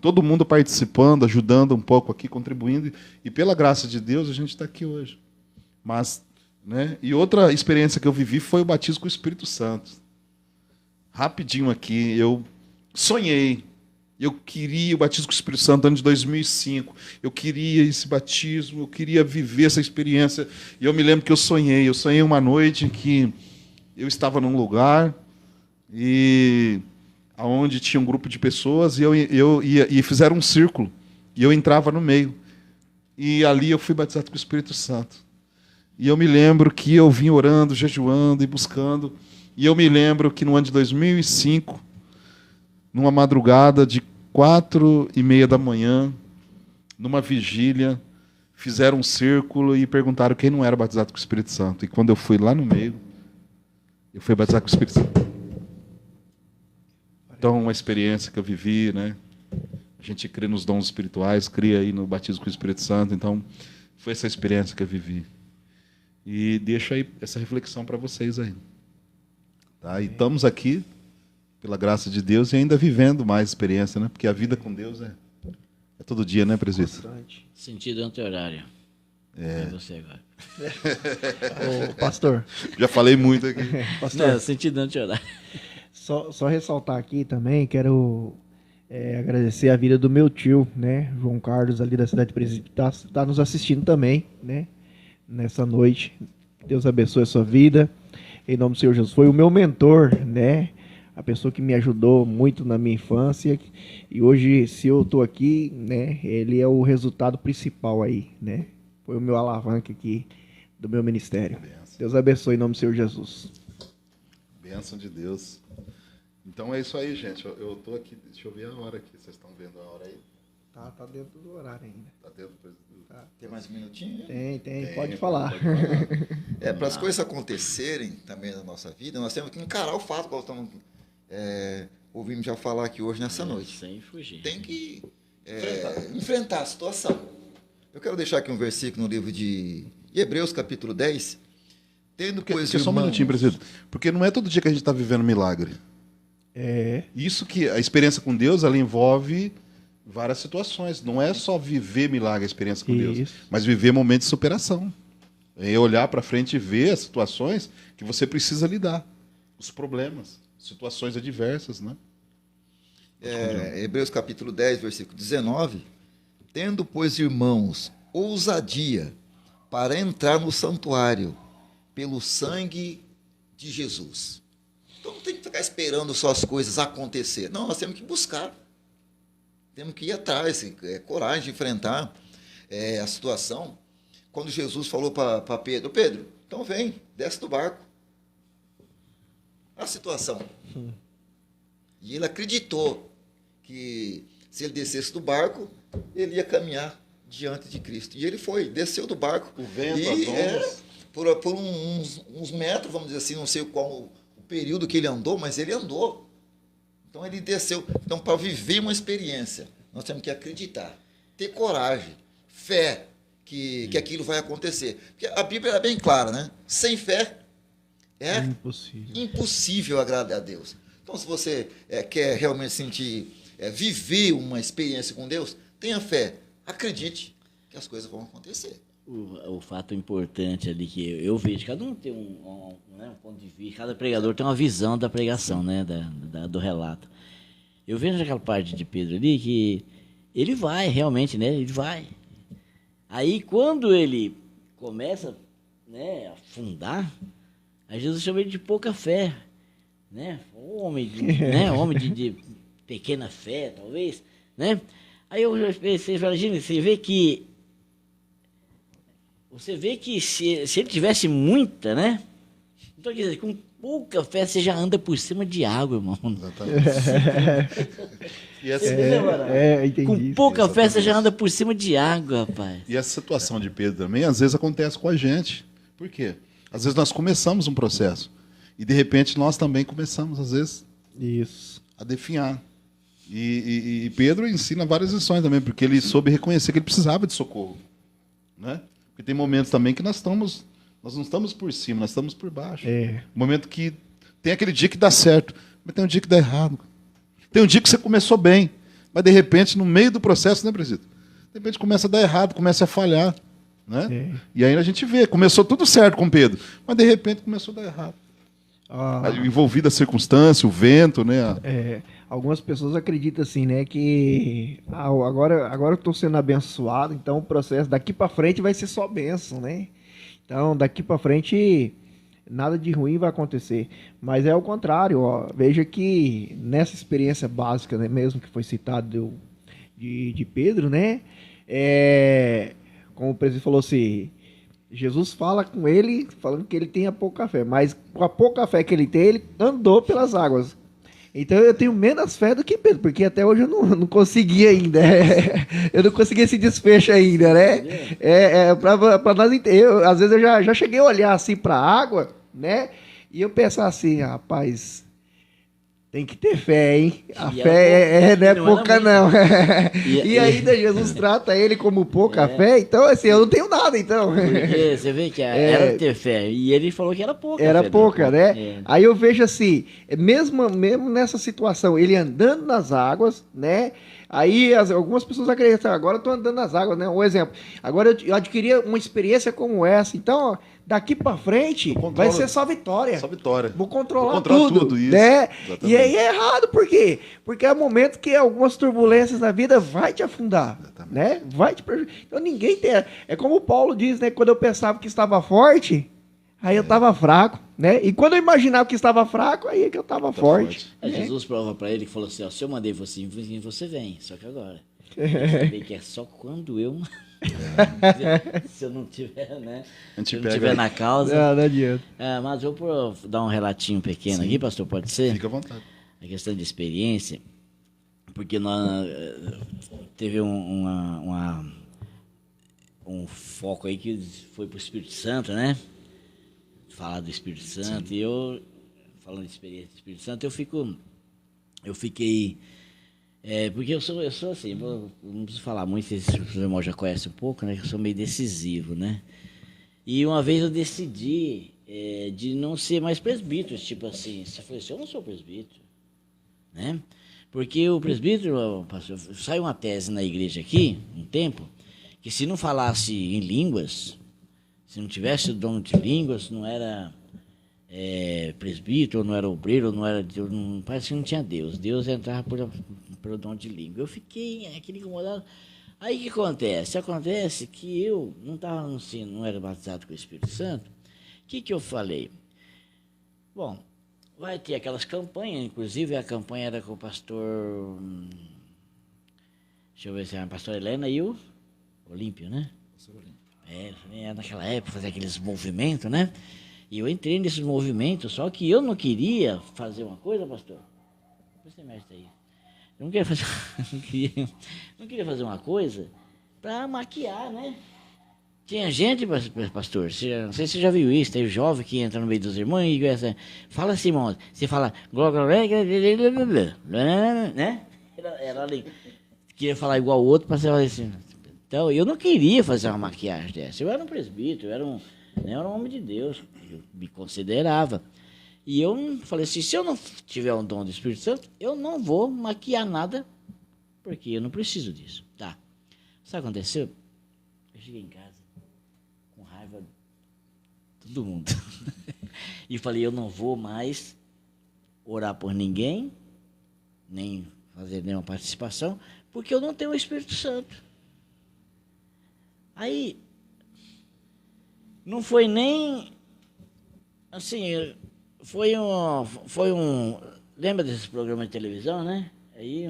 todo mundo participando, ajudando um pouco aqui, contribuindo, e pela graça de Deus a gente está aqui hoje. Mas, né? E outra experiência que eu vivi foi o batismo com o Espírito Santo. Rapidinho aqui, eu sonhei. Eu queria o batismo com o Espírito Santo no ano de 2005. Eu queria esse batismo, eu queria viver essa experiência. E eu me lembro que eu sonhei. Eu sonhei uma noite em que eu estava num lugar e onde tinha um grupo de pessoas e fizeram um círculo. E eu entrava no meio. E ali eu fui batizado com o Espírito Santo. E eu me lembro que eu vim orando, jejuando e buscando. E eu me lembro que no ano de 2005, numa madrugada de 4:30 da manhã, numa vigília, fizeram um círculo e perguntaram quem não era batizado com o Espírito Santo. E quando eu fui lá no meio, eu fui batizado com o Espírito Santo. Então, uma experiência que eu vivi, né? A gente crê nos dons espirituais, crê aí no batismo com o Espírito Santo. Então, foi essa experiência que eu vivi. E deixo aí essa reflexão para vocês aí. Tá? E estamos aqui, pela graça de Deus, e ainda vivendo mais experiência, né? Porque a vida com Deus é todo dia, né, presbítero? Sentido anti-horário. É você agora. Ô, pastor. Já falei muito aqui. Pastor, Não, sentido anti-horário. só ressaltar aqui também, quero agradecer a vida do meu tio, né? João Carlos, ali da cidade de Presídio, tá nos assistindo também, né? Nessa noite. Deus abençoe a sua vida. Em nome do Senhor Jesus. Foi o meu mentor, né? A pessoa que me ajudou muito na minha infância. E hoje, se eu estou aqui, né? Ele é o resultado principal aí, né? Foi o meu alavanque aqui do meu ministério. Benção. Deus abençoe em nome do Senhor Jesus. Bênção de Deus. Então é isso aí, gente. Eu estou aqui, deixa eu ver a hora aqui. Vocês estão vendo a hora aí? Tá dentro do horário ainda. Tá dentro do... Tá. Tem mais um minutinho? Tem, pode falar. Para as coisas acontecerem também na nossa vida, nós temos que encarar o fato que nós estamos ouvimos já falar aqui hoje nessa noite. Sem fugir. Tem que enfrentar a situação. Eu quero deixar aqui um versículo no livro de Hebreus, capítulo 10. Tendo, pois, Porque só um minutinho, presidente. Porque não é todo dia que a gente está vivendo milagre. Isso que a experiência com Deus, ela envolve várias situações. Não é só viver milagre, a experiência com Deus, mas viver momentos de superação. É olhar para frente e ver as situações que você precisa lidar. Os problemas, situações adversas, né? Hebreus capítulo 10, versículo 19. Tendo, pois, irmãos, ousadia para entrar no santuário pelo sangue de Jesus. Então não tem que ficar esperando só as coisas acontecer. Não, nós temos que buscar. Temos que ir atrás, coragem de enfrentar a situação. Quando Jesus falou para Pedro, Pedro, então vem, desce do barco. A situação. E ele acreditou que se ele descesse do barco, ele ia caminhar diante de Cristo. E ele foi, desceu do barco. O vento, as ondas. Por uns metros, vamos dizer assim, não sei qual o período que ele andou, mas ele andou. Então ele desceu. Então, para viver uma experiência, nós temos que acreditar, ter coragem, fé que aquilo vai acontecer. Porque a Bíblia é bem clara, né? Sem fé é impossível agradar a Deus. Então, se você quer realmente viver uma experiência com Deus, tenha fé, acredite que as coisas vão acontecer. O fato importante ali que eu vejo, cada um tem um ponto de vista, cada pregador tem uma visão da pregação, né, do relato. Eu vejo aquela parte de Pedro ali que ele vai realmente, né, ele vai. Aí quando ele começa, né, a afundar, aí Jesus chama ele de pouca fé, né, homem de pequena fé, talvez, né. Aí eu pensei, imagina, você vê que se ele tivesse muita, né? Então, quer dizer, com pouca fé você já anda por cima de água, irmão. Exatamente. E essa, entendi. Com pouca fé você já anda por cima de água, rapaz. E essa situação de Pedro também, às vezes acontece com a gente. Por quê? Às vezes nós começamos um processo e, de repente, nós também começamos, às vezes, a definhar. E Pedro ensina várias lições também, porque ele soube reconhecer que ele precisava de socorro, né? Porque tem momentos também que nós não estamos por cima, nós estamos por baixo. Momento que tem aquele dia que dá certo, mas tem um dia que dá errado. Tem um dia que você começou bem, mas de repente, no meio do processo, né, presidente? De repente começa a dar errado, começa a falhar, né? E aí a gente vê, começou tudo certo com Pedro, mas de repente começou a dar errado. Envolvida a circunstância, o vento, né? Algumas pessoas acreditam assim, né, que agora eu estou sendo abençoado, então o processo daqui para frente vai ser só bênção, né? Então daqui para frente nada de ruim vai acontecer. Mas é o contrário, ó. Veja que nessa experiência básica, né, mesmo que foi citado de Pedro, né? Como o presidente falou assim, Jesus fala com ele, falando que ele tinha pouca fé, mas com a pouca fé que ele tem, ele andou pelas águas. Então eu tenho menos fé do que Pedro, porque até hoje eu não consegui ainda. Eu não consegui esse desfecho ainda, né? Para nós entender. Às vezes eu já cheguei a olhar assim para a água, né? E eu pensar assim, rapaz, tem que ter fé, hein? A fé não é pouca, não. E ainda Jesus trata ele como pouca fé, então assim, eu não tenho nada, então. Porque você vê que era ter fé, e ele falou que era pouca. Era pouca, né? Aí eu vejo assim, mesmo nessa situação, ele andando nas águas, né? Aí algumas pessoas acreditam, agora eu estou andando nas águas, né? Um exemplo, agora eu adquiri uma experiência como essa, então daqui para frente vai ser só vitória. Só vitória. Vou controlar tudo, isso. Né? E aí é errado, por quê? Porque é o momento que algumas turbulências na vida vai te afundar, né? Vai te prejudicar. Então ninguém tem... É como o Paulo diz, né? Quando eu pensava que estava forte, aí eu estava fraco, né? E quando eu imaginava que estava fraco, aí é que eu estava forte. Jesus prova para ele que falou assim, ó, se eu mandei você vir, você vem, só que agora. Saber que é só quando eu... Se eu não tiver, né? Se eu não tiver na causa. Não adianta. Mas eu vou dar um relatinho pequeno aqui, pastor, pode ser? Fica à vontade. A questão de experiência, porque nós teve um foco aí que foi pro Espírito Santo, né? Falar do Espírito Santo. E eu, falando de experiência do Espírito Santo, eu fico eu fiquei... porque eu sou assim, não preciso falar muito, os irmãos já conhecem um pouco, né? Eu sou meio decisivo, né? E uma vez eu decidi de não ser mais presbítero, tipo assim, você falou assim, eu não sou presbítero, né? Porque o presbítero, pastor, saiu uma tese na igreja aqui, um tempo, que se não falasse em línguas, se não tivesse o dom de línguas, não era presbítero, não era obreiro, não era Deus, parece que não tinha Deus. Deus entrava pelo dom de língua. Eu fiquei aquele incomodado. Aí o que acontece? Acontece que eu não estava assim, não era batizado com o Espírito Santo. O que eu falei? Bom, vai ter aquelas campanhas, inclusive a campanha era com o pastor. Deixa eu ver se era o pastor Helena e o Olímpio, né? Naquela época, fazer aqueles movimentos, né? E eu entrei nesses movimentos, só que eu não queria fazer uma coisa, pastor. Você mexe aí. Eu não queria fazer, não queria fazer uma coisa para maquiar, né? Tinha gente, pastor, não sei se você já viu isso, tem jovem que entra no meio dos irmãos e fala assim, irmão, você fala, né? Era ali, queria falar igual o outro para você fazer assim. Então, eu não queria fazer uma maquiagem dessa. Eu era um presbítero, eu era um homem de Deus, eu me considerava. E eu falei assim, se eu não tiver um dom do Espírito Santo, eu não vou maquiar nada, porque eu não preciso disso. Tá. Sabe o que aconteceu? Eu cheguei em casa com raiva de todo mundo. E falei, eu não vou mais orar por ninguém, nem fazer nenhuma participação, porque eu não tenho o Espírito Santo. Aí, não foi nem, assim, foi um, lembra desses programas de televisão, né? Aí,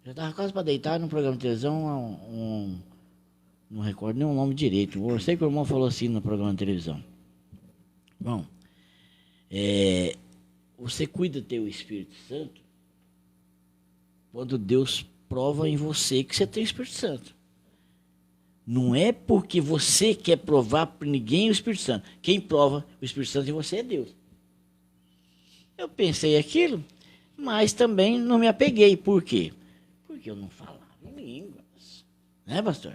já estava quase para deitar num programa de televisão, não recordo nem o nome direito, eu sei que o irmão falou assim no programa de televisão. Bom, você cuida do teu Espírito Santo quando Deus prova em você que você tem o Espírito Santo. Não é porque você quer provar para ninguém o Espírito Santo. Quem prova o Espírito Santo em você é Deus. Eu pensei aquilo, mas também não me apeguei. Por quê? Porque eu não falava em línguas. Né, pastor?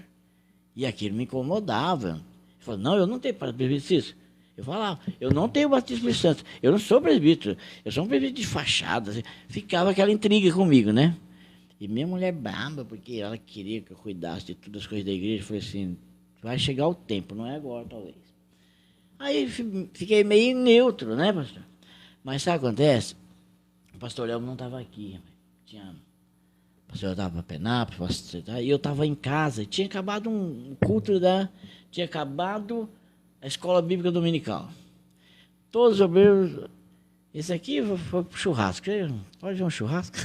E aquilo me incomodava. Eu falei, não, eu não tenho presbítero. Eu falava, eu não tenho batismo do Espírito Santo. Eu não sou presbítero. Eu sou um presbítero de fachada. Assim. Ficava aquela intriga comigo, né? E minha mulher brava, porque ela queria que eu cuidasse de todas as coisas da igreja. Eu falei assim, vai chegar o tempo, não é agora, talvez. Aí fiquei meio neutro, né, pastor? Mas sabe o que acontece? O pastor Elmo não estava aqui. O pastor estava para Penápolis, e eu estava em casa. Tinha acabado um culto tinha acabado a escola bíblica dominical. Todos os obreiros... Esse aqui foi pro churrasco. Pode ver um churrasco?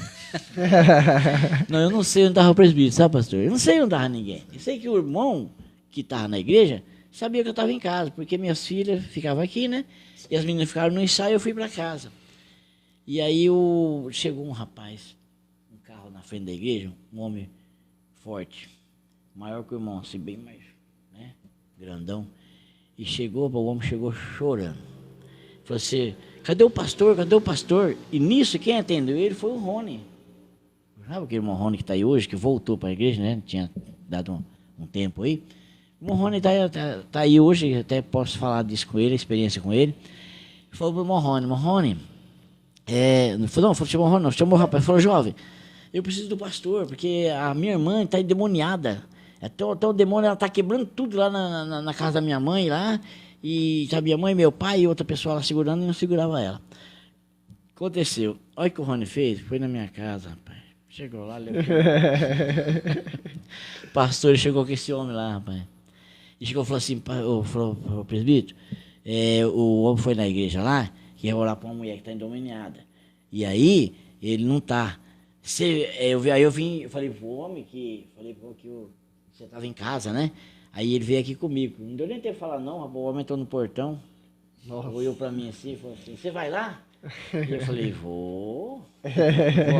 Não, eu não sei onde estava o presbítero, sabe, pastor? Eu não sei onde estava ninguém. Eu sei que o irmão que estava na igreja sabia que eu estava em casa, porque minhas filhas ficavam aqui, né? E as meninas ficaram no ensaio, eu fui para casa. E aí chegou um rapaz, um carro na frente da igreja, um homem forte, maior que o irmão, assim, bem mais, né? Grandão. E o homem chegou chorando. Falou assim, cadê o pastor? Cadê o pastor? E nisso, quem atendeu ele foi o Rony. Sabe aquele irmão Rony que está aí hoje, que voltou para a igreja, né? Tinha dado um tempo aí. O irmão Rony tá aí hoje, até posso falar disso com ele, experiência com ele. Falou para o irmão Rony, chamou o rapaz, falou, jovem, eu preciso do pastor, porque a minha irmã está endemoniada. Até o demônio, ela está quebrando tudo lá na casa da minha mãe, lá. E tá minha mãe, meu pai e outra pessoa lá segurando e não segurava ela. Aconteceu. Olha o que o Rony fez. Foi na minha casa, rapaz. Chegou lá, levou. O pastor chegou com esse homem lá, rapaz. E chegou e falou assim, falou pro presbítero, o homem foi na igreja lá, que ia orar para uma mulher que está endemoniada. E aí, ele não tá. Aí eu falei pro homem que você estava em casa, né? Aí ele veio aqui comigo. Não deu nem tempo de falar, não. O homem entrou no portão. Olhou para mim assim, falou assim, você vai lá? E eu falei, vou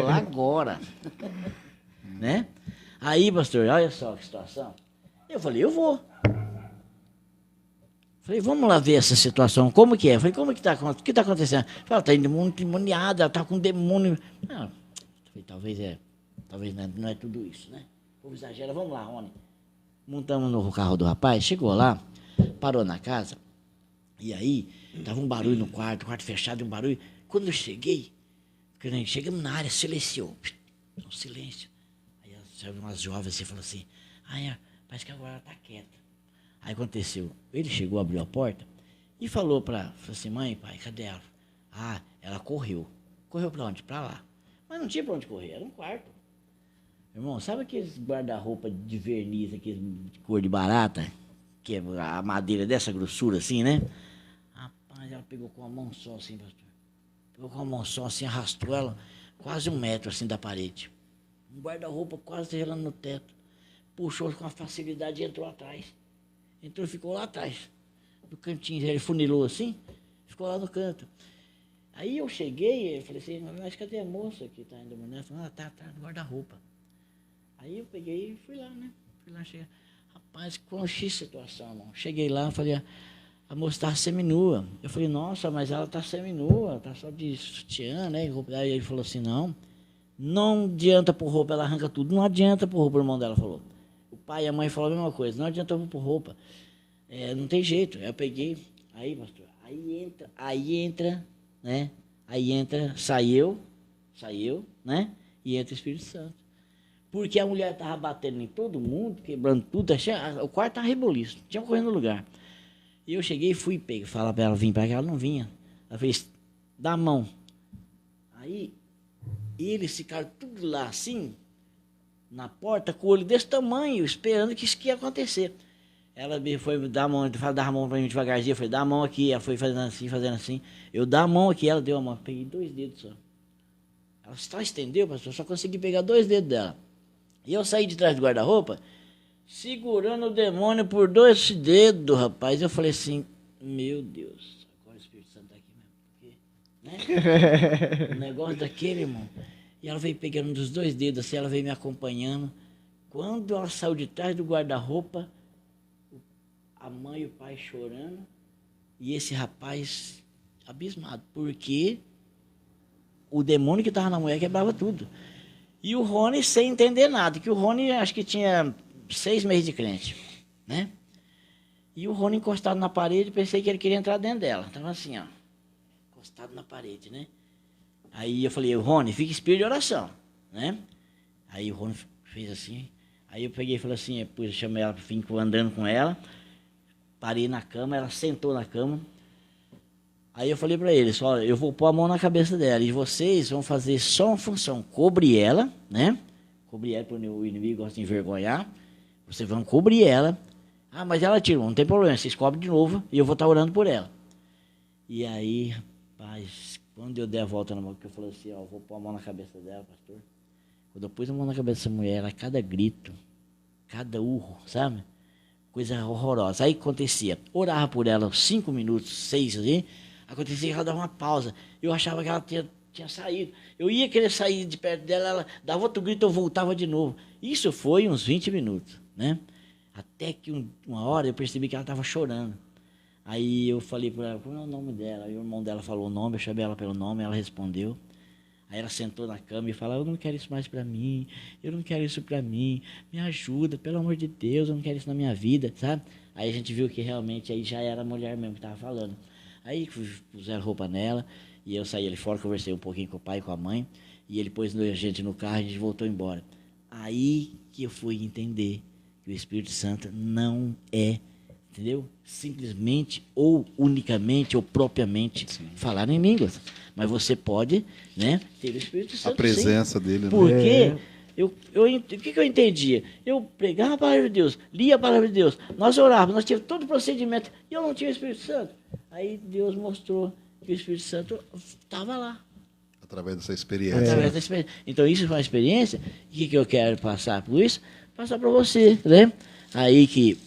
lá agora. Né? Aí, pastor, olha só que situação. Eu falei, eu vou. Falei, vamos lá ver essa situação, como que é? Falei, como que está acontecendo? Falei, ela está endemoniada, ela está com demônio. Não, Falei, talvez não é tudo isso, né? O povo exagera, vamos lá, Rony. Montamos no carro do rapaz, chegou lá, parou na casa, e aí tava um barulho no quarto, o quarto fechado e um barulho. Quando eu cheguei, chegamos na área, silenciou, um silêncio. Aí saiu umas jovens assim, falou assim, parece que agora ela tá quieta. Aí aconteceu, ele chegou, abriu a porta e falou assim, mãe, pai, cadê ela? Ela correu. Correu pra onde? Pra lá. Mas não tinha pra onde correr, era um quarto. Irmão, sabe aqueles guarda-roupa de verniz, aqueles de cor de barata? Que é a madeira dessa grossura assim, né? Rapaz, ela pegou com a mão só assim, pastor. Pegou com a mão só assim, arrastou ela quase 1 metro assim da parede. Um guarda-roupa quase gelando no teto. Puxou com uma facilidade e entrou atrás. Entrou e ficou lá atrás. Do cantinho, ele funilou assim, ficou lá no canto. Aí eu cheguei e falei assim, mas cadê a moça que tá indo mulher? Falei, tá no guarda-roupa. Aí eu peguei e fui lá, né? Cheguei. Rapaz, com X situação, irmão. Cheguei lá, falei, a moça tá seminua. Eu falei, nossa, mas ela tá seminua, tá só de sutiã, né? Aí ele falou assim, não adianta por roupa, ela arranca tudo. Não adianta por roupa, o irmão dela falou. O pai e a mãe falaram a mesma coisa, não adianta por roupa. Não tem jeito. Aí eu peguei, aí, pastor, né? Saiu, né? E entra o Espírito Santo. Porque a mulher estava batendo em todo mundo, quebrando tudo, o quarto estava reboliço, não tinha correndo no lugar. E eu cheguei e fui falar para ela vir para cá, ela não vinha. Ela fez, dá a mão. Aí, eles ficaram tudo lá assim, na porta, com o olho desse tamanho, esperando que isso ia acontecer. Ela foi dar a mão para mim devagarzinho, eu falei, dá a mão aqui. Ela foi fazendo assim. Eu dá a mão aqui, ela deu a mão, peguei 2 dedos só. Ela só estendeu, pastor, só consegui pegar 2 dedos dela. E eu saí de trás do guarda-roupa, segurando o demônio por 2 dedos, rapaz. Eu falei assim, meu Deus, agora o Espírito Santo tá aqui mesmo. Porque, né? O negócio daquele, irmão. E ela veio pegando um dos 2 dedos, assim, ela veio me acompanhando. Quando ela saiu de trás do guarda-roupa, a mãe e o pai chorando, e esse rapaz abismado, porque o demônio que estava na mulher quebrava tudo. E o Rony sem entender nada, que o Rony acho que tinha 6 meses de crente, né? E o Rony encostado na parede, pensei que ele queria entrar dentro dela. Estava assim, ó, encostado na parede, né? Aí eu falei, Rony, fica espírito de oração, né? Aí o Rony fez assim, aí eu peguei e falei assim, depois eu chamei ela, fico andando com ela, parei na cama, ela sentou na cama. Aí eu falei para eles, olha, eu vou pôr a mão na cabeça dela e vocês vão fazer só uma função, cobrir ela, né? Cobrir ela, porque o inimigo gosta de envergonhar. Vocês vão cobrir ela. Mas ela tirou, não tem problema, vocês cobrem de novo e eu vou estar orando por ela. E aí, rapaz, quando eu dei a volta na mão, que eu falei assim, vou pôr a mão na cabeça dela, pastor. Quando eu pus a mão na cabeça dessa mulher, cada grito, cada urro, sabe? Coisa horrorosa. Aí acontecia, orava por ela 5 minutos, 6 ali, acontecia que ela dava uma pausa. Eu achava que ela tinha saído. Eu ia querer sair de perto dela, ela dava outro grito, eu voltava de novo. Isso foi uns 20 minutos, né? Até que uma hora eu percebi que ela estava chorando. Aí eu falei para ela, qual é o nome dela? Aí o irmão dela falou o nome, eu chamei ela pelo nome, ela respondeu. Aí ela sentou na cama e falou, eu não quero isso mais para mim, eu não quero isso para mim, me ajuda, pelo amor de Deus, eu não quero isso na minha vida, sabe? Aí a gente viu que realmente aí já era a mulher mesmo que estava falando. Aí puseram roupa nela, e eu saí ali fora, conversei um pouquinho com o pai e com a mãe, e ele pôs a gente no carro e a gente voltou embora. Aí que eu fui entender que o Espírito Santo não é, entendeu? Simplesmente, ou unicamente, ou propriamente falar em línguas. Mas você pode, né, ter o Espírito Santo. A presença dele, né? Porque o que eu entendia? Eu pregava a palavra de Deus, lia a palavra de Deus, nós orávamos, nós tínhamos todo o procedimento, e eu não tinha o Espírito Santo. Aí Deus mostrou que o Espírito Santo estava lá. Através dessa experiência. Então, isso foi uma experiência. O que eu quero passar por isso? Passar para você, né? Aí que,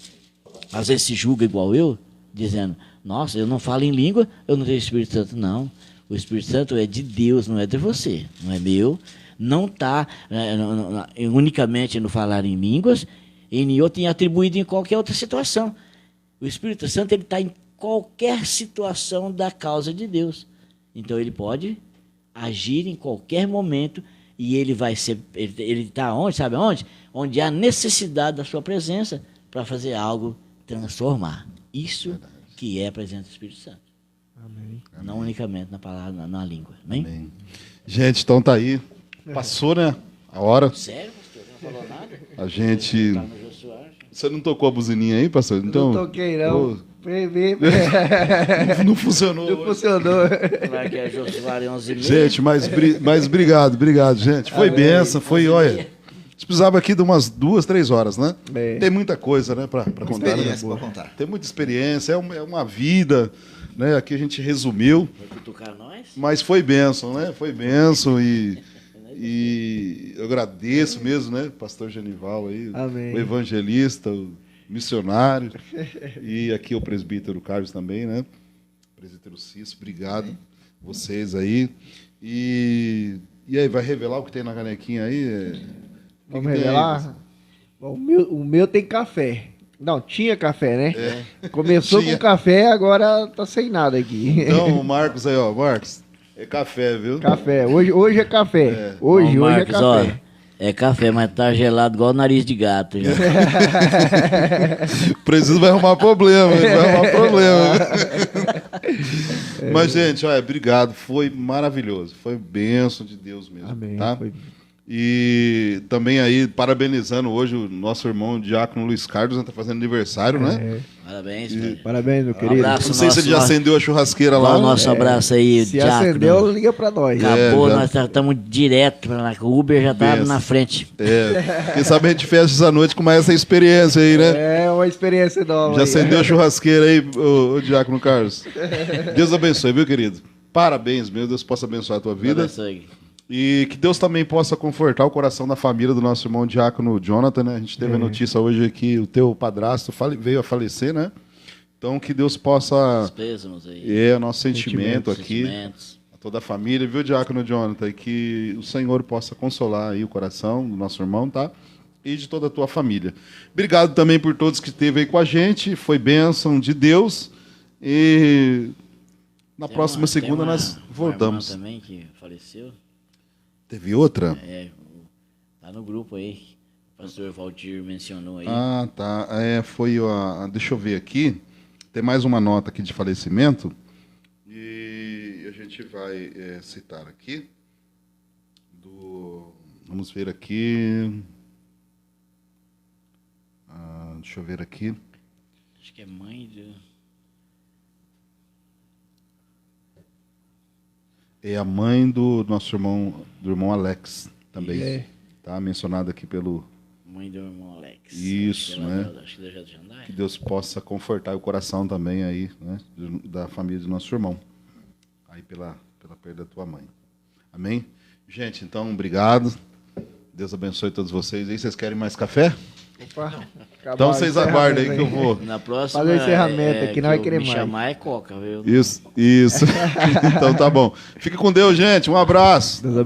às vezes, se julga igual eu, dizendo, nossa, eu não falo em língua, eu não tenho Espírito Santo. Não. O Espírito Santo é de Deus, não é de você. Não é meu. Não está unicamente no falar em línguas, e nem eu tenho atribuído em qualquer outra situação. O Espírito Santo está em qualquer situação da causa de Deus. Então, ele pode agir em qualquer momento, e ele vai ser, ele está onde, sabe onde? Onde há necessidade da sua presença para fazer algo transformar. Isso que é a presença do Espírito Santo. Amém. Não unicamente na palavra, na língua. Amém? Amém. Gente, então tá aí. Passou, né? A hora. Sério, pastor? Não falou nada? A gente. Tá no Jô Soares. Você não tocou a buzininha aí, pastor? Então, Não toquei, não. Não funcionou. Não funcionou. Claro que é Jô Soares 11h30. Gente, mas obrigado, gente. Foi benção, foi, olha. Você precisava aqui de umas 2, 3 horas, né? É. Tem muita coisa, né, para contar. Né? Experiência para contar. Tem muita experiência, é uma vida, né? Aqui a gente resumiu, Vai cutucar nós? mas foi bênção, né? Foi bênção e eu agradeço mesmo, né, pastor Genival aí, Amém. o evangelista, o missionário, e aqui o presbítero Carlos também, né? Presbítero Cício, obrigado vocês aí. E aí, vai revelar o que tem na canequinha aí? Vamos revelar? Bom, o meu tem café. Não, tinha café, né? Começou Tinha. com café, agora tá sem nada aqui. Então, o Marcos aí, ó, Marcos, é café, viu? Café. Hoje é café. Hoje Ó, é Marcos, café. ó, é café, mas tá gelado igual o nariz de gato. Já. Preciso vai arrumar problema, ele vai arrumar problema. Mas, gente, olha, obrigado, foi maravilhoso, foi bênção de Deus mesmo, Amém. tá? Foi- E também aí, parabenizando hoje o nosso irmão Diácono Luiz Carlos, né, tá fazendo aniversário, né? Parabéns, velho. Parabéns, meu Um querido. abraço. Não sei se ele já Nosso- acendeu a churrasqueira Dá lá. o nosso abraço aí, Se Diácono. acendeu, liga pra nós. Acabou, já- nós estamos direto pra lá. O Uber já tá Benção. na frente. Quem sabe a gente fecha essa noite com mais essa experiência aí, né? É uma experiência nova. Já aí. acendeu a churrasqueira aí, o Diácono Carlos? Deus abençoe, viu, querido? Parabéns, meu Deus possa abençoar a tua vida. Abençoe. E que Deus também possa confortar o coração da família do nosso irmão Diácono Jonathan, né? A gente teve a notícia hoje que o teu padrasto veio a falecer, né? Então que Deus possa... Os pêsames aí. É o nosso sentimento aqui, Sentimentos. a toda a família, viu, Diácono Jonathan? E que o Senhor possa consolar aí o coração do nosso irmão, tá? E de toda a tua família. Obrigado também por todos que esteve aí com a gente, foi bênção de Deus. E na próxima segunda nós voltamos. Uma irmã também que faleceu. Teve outra? Tá no grupo aí. O pastor Valdir mencionou aí. Ah, tá. Foi a. Deixa eu ver aqui. Tem mais uma nota aqui de falecimento. E a gente vai citar aqui. Vamos ver aqui. Deixa eu ver aqui. Acho que é mãe do... É a mãe do nosso irmão, do irmão Alex, também. É. Tá mencionado aqui pelo. Mãe do irmão Alex. Isso, Acho que né? ela- Acho que já de Jandai. Que Deus possa confortar o coração também aí, né? Da família do nosso irmão. Aí pela perda da tua mãe. Amém? Gente, então, obrigado. Deus abençoe todos vocês. E vocês querem mais café? Opa, Então vocês aguardem aí que eu vou. Na próxima. Fazer o encerramento aqui, que não vai eu querer me mais. chamar é Coca, viu? Isso. Então tá bom. Fique com Deus, gente. Um abraço.